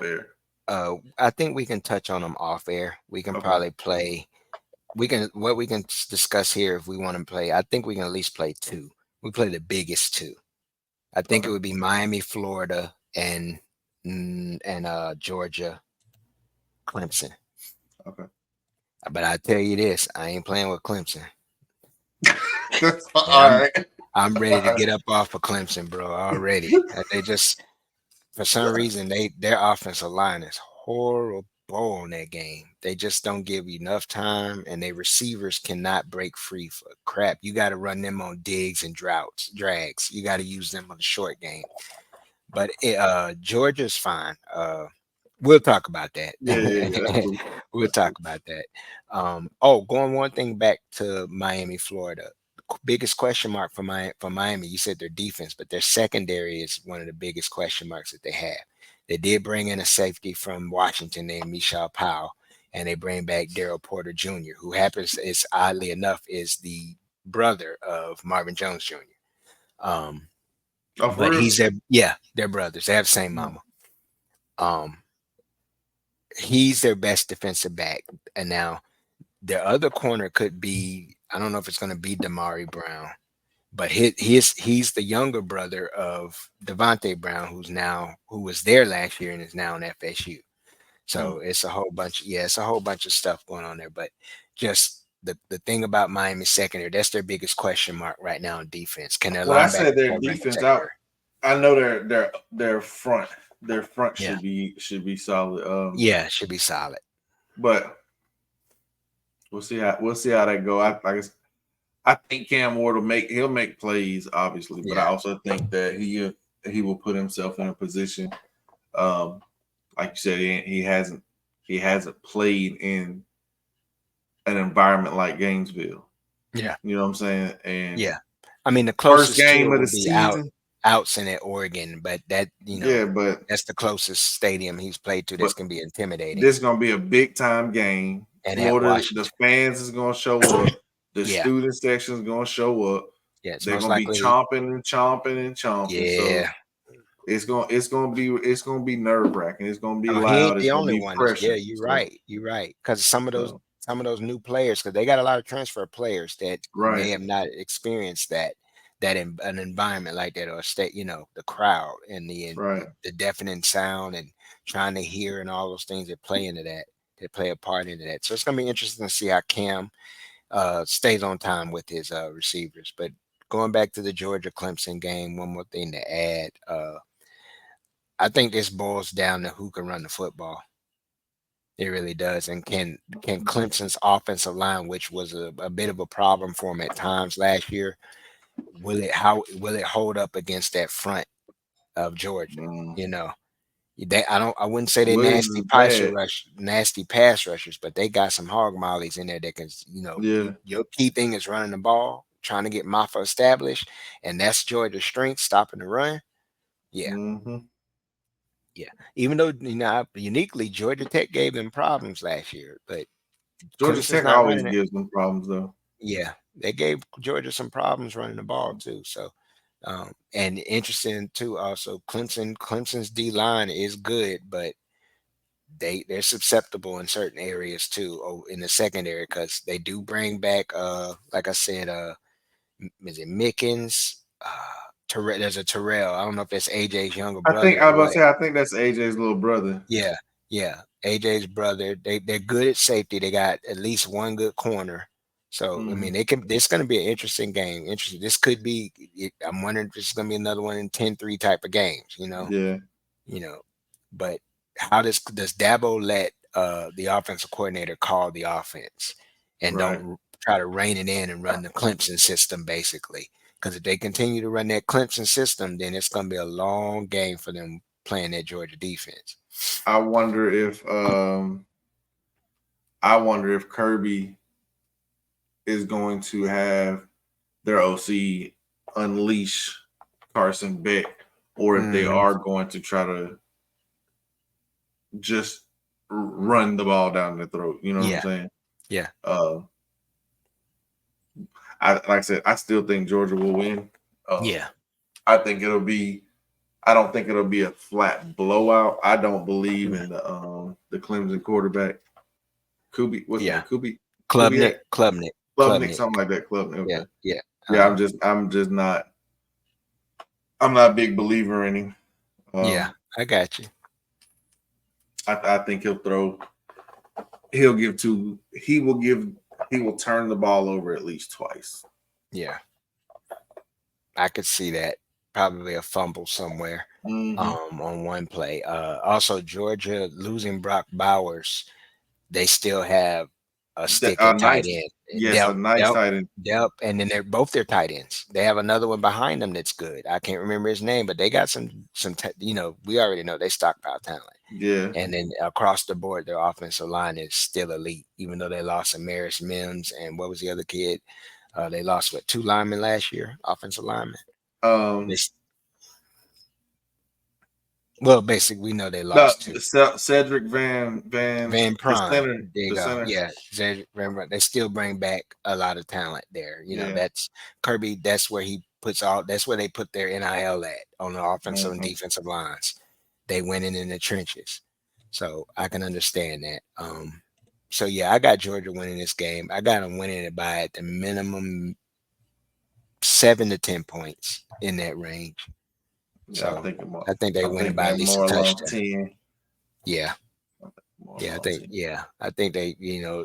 air? I think we can touch on them off air. We can Okay. probably play. We can discuss here if we want to play. I think we can at least play two. We play the biggest two. I think it Okay. would be Miami, Florida, and Georgia, Clemson. Okay. But I tell you this, I ain't playing with Clemson. All And I'm right. I'm ready All to right. get up off of Clemson, bro, already. They just for some reason their offensive line is horrible in that game. They just don't give you enough time, and their receivers cannot break free for crap. You got to run them on digs and drags. You got to use them on the short game. But Georgia's fine. We'll talk about Yeah. That's that. cool. We'll That's talk cool. about that. Going one thing back to Miami, Florida. Biggest question mark for Miami, you said their defense, but their secondary is one of the biggest question marks that they have. They did bring in a safety from Washington named Michelle Powell, and they bring back Daryl Porter Jr., who happens is oddly enough is the brother of Marvin Jones Jr. Um, Oh, for but real? they're brothers. They have the same mama. Um, he's their best defensive back. And now their other corner could be, I don't know if it's going to be Damari Brown, but he's the younger brother of Devontae Brown, who was there last year and is now in FSU. So it's a whole bunch. Yeah, it's a whole bunch of stuff going on there. But just the thing about Miami secondary, that's their biggest question mark right now in defense. Can their When I linebacker said their cover in the defense out, secondary? I know their front Yeah, should be solid. yeah, should be solid. But we'll see how that go. I think Cam Ward he'll make plays, obviously, but I Yeah, also think that he will put himself in a position, like you said, he hasn't played in an environment like Gainesville. yeah, You know what I'm saying? And yeah. I mean, the first closest to game it of the would be season, Outson at Oregon, but that yeah, but that's the closest stadium he's played to that's but gonna be intimidating. this is gonna be a big time game. And at Florida, the Washington, fans is gonna show up. The yeah, student section is gonna show up. yeah, it's They're most gonna be likely, chomping and chomping and chomping. So yeah. it's gonna be nerve wracking. It's gonna be Oh, he ain't loud. It's the gonna only be one. Yeah, pressure. you're So right. You're right. Because some so of those new players, because they got a lot of transfer players that may right, have not experienced that in an environment like that, or state, the crowd and right. the deafening sound and trying to hear and all those things that play into that, that play a part into that. So it's gonna be interesting to see how Cam stays on time with his receivers. But going back to the Georgia Clemson game, one more thing to add. I think this boils down to who can run the football. It really does. And can Clemson's offensive line, which was a bit of a problem for him at times last year, will it hold up against that front of Georgia? Mm. You know, I wouldn't say they're Williams is bad. nasty pass rushers, but they got some hog mollies in there that can, Yeah. your key thing is running the ball, trying to get Maffa established, and that's Georgia's strength, stopping the run. Yeah. Hmm. Yeah, even though uniquely Georgia Tech gave them problems last year, but Georgia Clemson's Tech not always running it. gives them problems though. Yeah, they gave Georgia some problems running the ball too. So, and interesting too. Also, Clemson's D line is good, but they're susceptible in certain areas too, in the secondary because they do bring back, like I said, is it Mickens? Terrell, there's a Terrell. I don't know if that's AJ's younger I think brother I or was about to what. say I think that's AJ's little brother. Yeah, yeah. AJ's brother. They're good at safety. They got at least one good corner. So I mean, Hmm. they can. This going to be an interesting game. Interesting. This could be. I'm wondering if this is going to be another one in 10-3 type of games. Yeah. You know. But how does Dabo let the offensive coordinator call the offense and Right. don't try to rein it in and run the Clemson system basically? Because if they continue to run that Clemson system, then it's going to be a long game for them playing that Georgia defense. I wonder if Kirby is going to have their OC unleash Carson Beck, or if they Mhm. are going to try to just run the ball down the throat. You know what I'm Yeah, saying? yeah, Uh, like I said, I still think Georgia will win. yeah, I think it'll be. I don't think it'll be a flat blowout. I don't believe yeah, in the Clemson quarterback. Kubi, what's his name? yeah. Kubiak, Klubnik, Klubnik. something like that. Klubnik. Yeah, Okay. yeah, Yeah, I'm just not. I'm not a big believer in him. yeah. I got you. I think he'll throw. He'll give two. He will give. He will turn the ball over at least twice. Yeah, I could see that. Probably a fumble somewhere. Mm-hmm. On one play. Also Georgia losing Brock Bowers, they still have a stick A at tight nice, end. yes, a nice tight end. And then they're both their tight ends. They have another one behind them that's good. I can't remember his name, but they got we already know they stockpile talent. Yeah. And then across the board, their offensive line is still elite, even though they lost Amaris Mims and what was the other kid? They lost two linemen last year, offensive linemen. They, Um. well, basically, we know they No, lost two. Cedric Van, Van the Prime, center, there you the go. center. Yeah, Van Prime. They still bring back a lot of talent there. Yeah. That's Kirby. That's where he puts all. That's where they put their NIL at on the offensive and Mm-hmm. defensive lines. They went in the trenches. So I can understand that. So yeah, I got Georgia winning this game. I got them winning it by at the minimum 7 to 10 points in that range. Yeah, So I think they I win it think by at they're least a more along touchdown. 10. Yeah. More Yeah, I along think 10. yeah, I think they,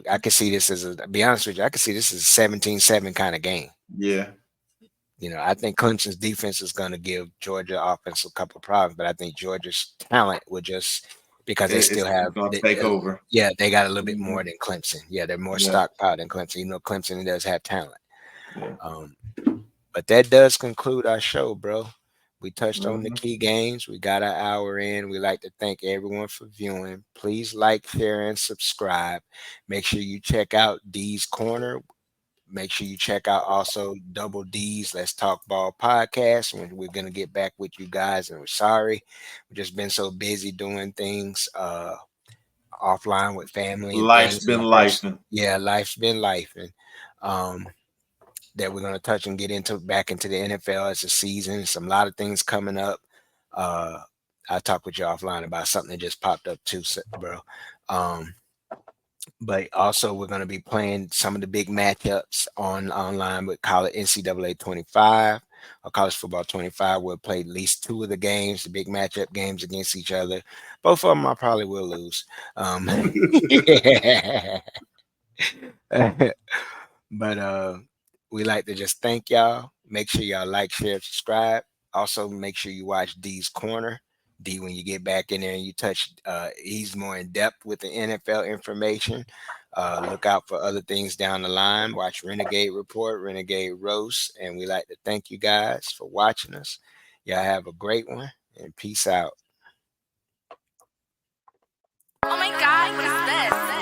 I could see this as a be honest with you, I could see this as a 17-7 kind of game. Yeah. I think Clemson's defense is going to give Georgia offense a couple of problems, but I think Georgia's talent would just because they still It's have, gonna take over. yeah, they got a little bit Mhm. more than Clemson. Yeah, they're more Yeah. stockpiled than Clemson. Clemson does have talent. Yeah. Um, but that does conclude our show, bro. We touched on the Mhm. key games. We got an hour in. We like to thank everyone for viewing. Please like, share, and subscribe. Make sure you check out D's Corner. Make sure you check out also Double D's Let's Talk Ball podcast. And we're gonna get back with you guys. And we're sorry, we've just been so busy doing things offline with family and Life's things. been life. Yeah, life's been life, and um, that we're gonna touch and get into back into the NFL as a season. Some lot of things coming up. Uh, I'll talk with you offline about something that just popped up too, bro. Um, but also we're going to be playing some of the big matchups online with college NCAA 25 or college football 25. We'll play at least two of the games, the big matchup games against each other. Both of them I probably will lose. But we like to just thank y'all. Make sure y'all like, share, subscribe. Also, make sure you watch D's Corner. D, when you get back in there and you touch, he's more in depth with the NFL information. Look out for other things down the line. Watch Renegade Report, Renegade Roast. And we like to thank you guys for watching us. Y'all have a great one and peace out. Oh my God, what is this?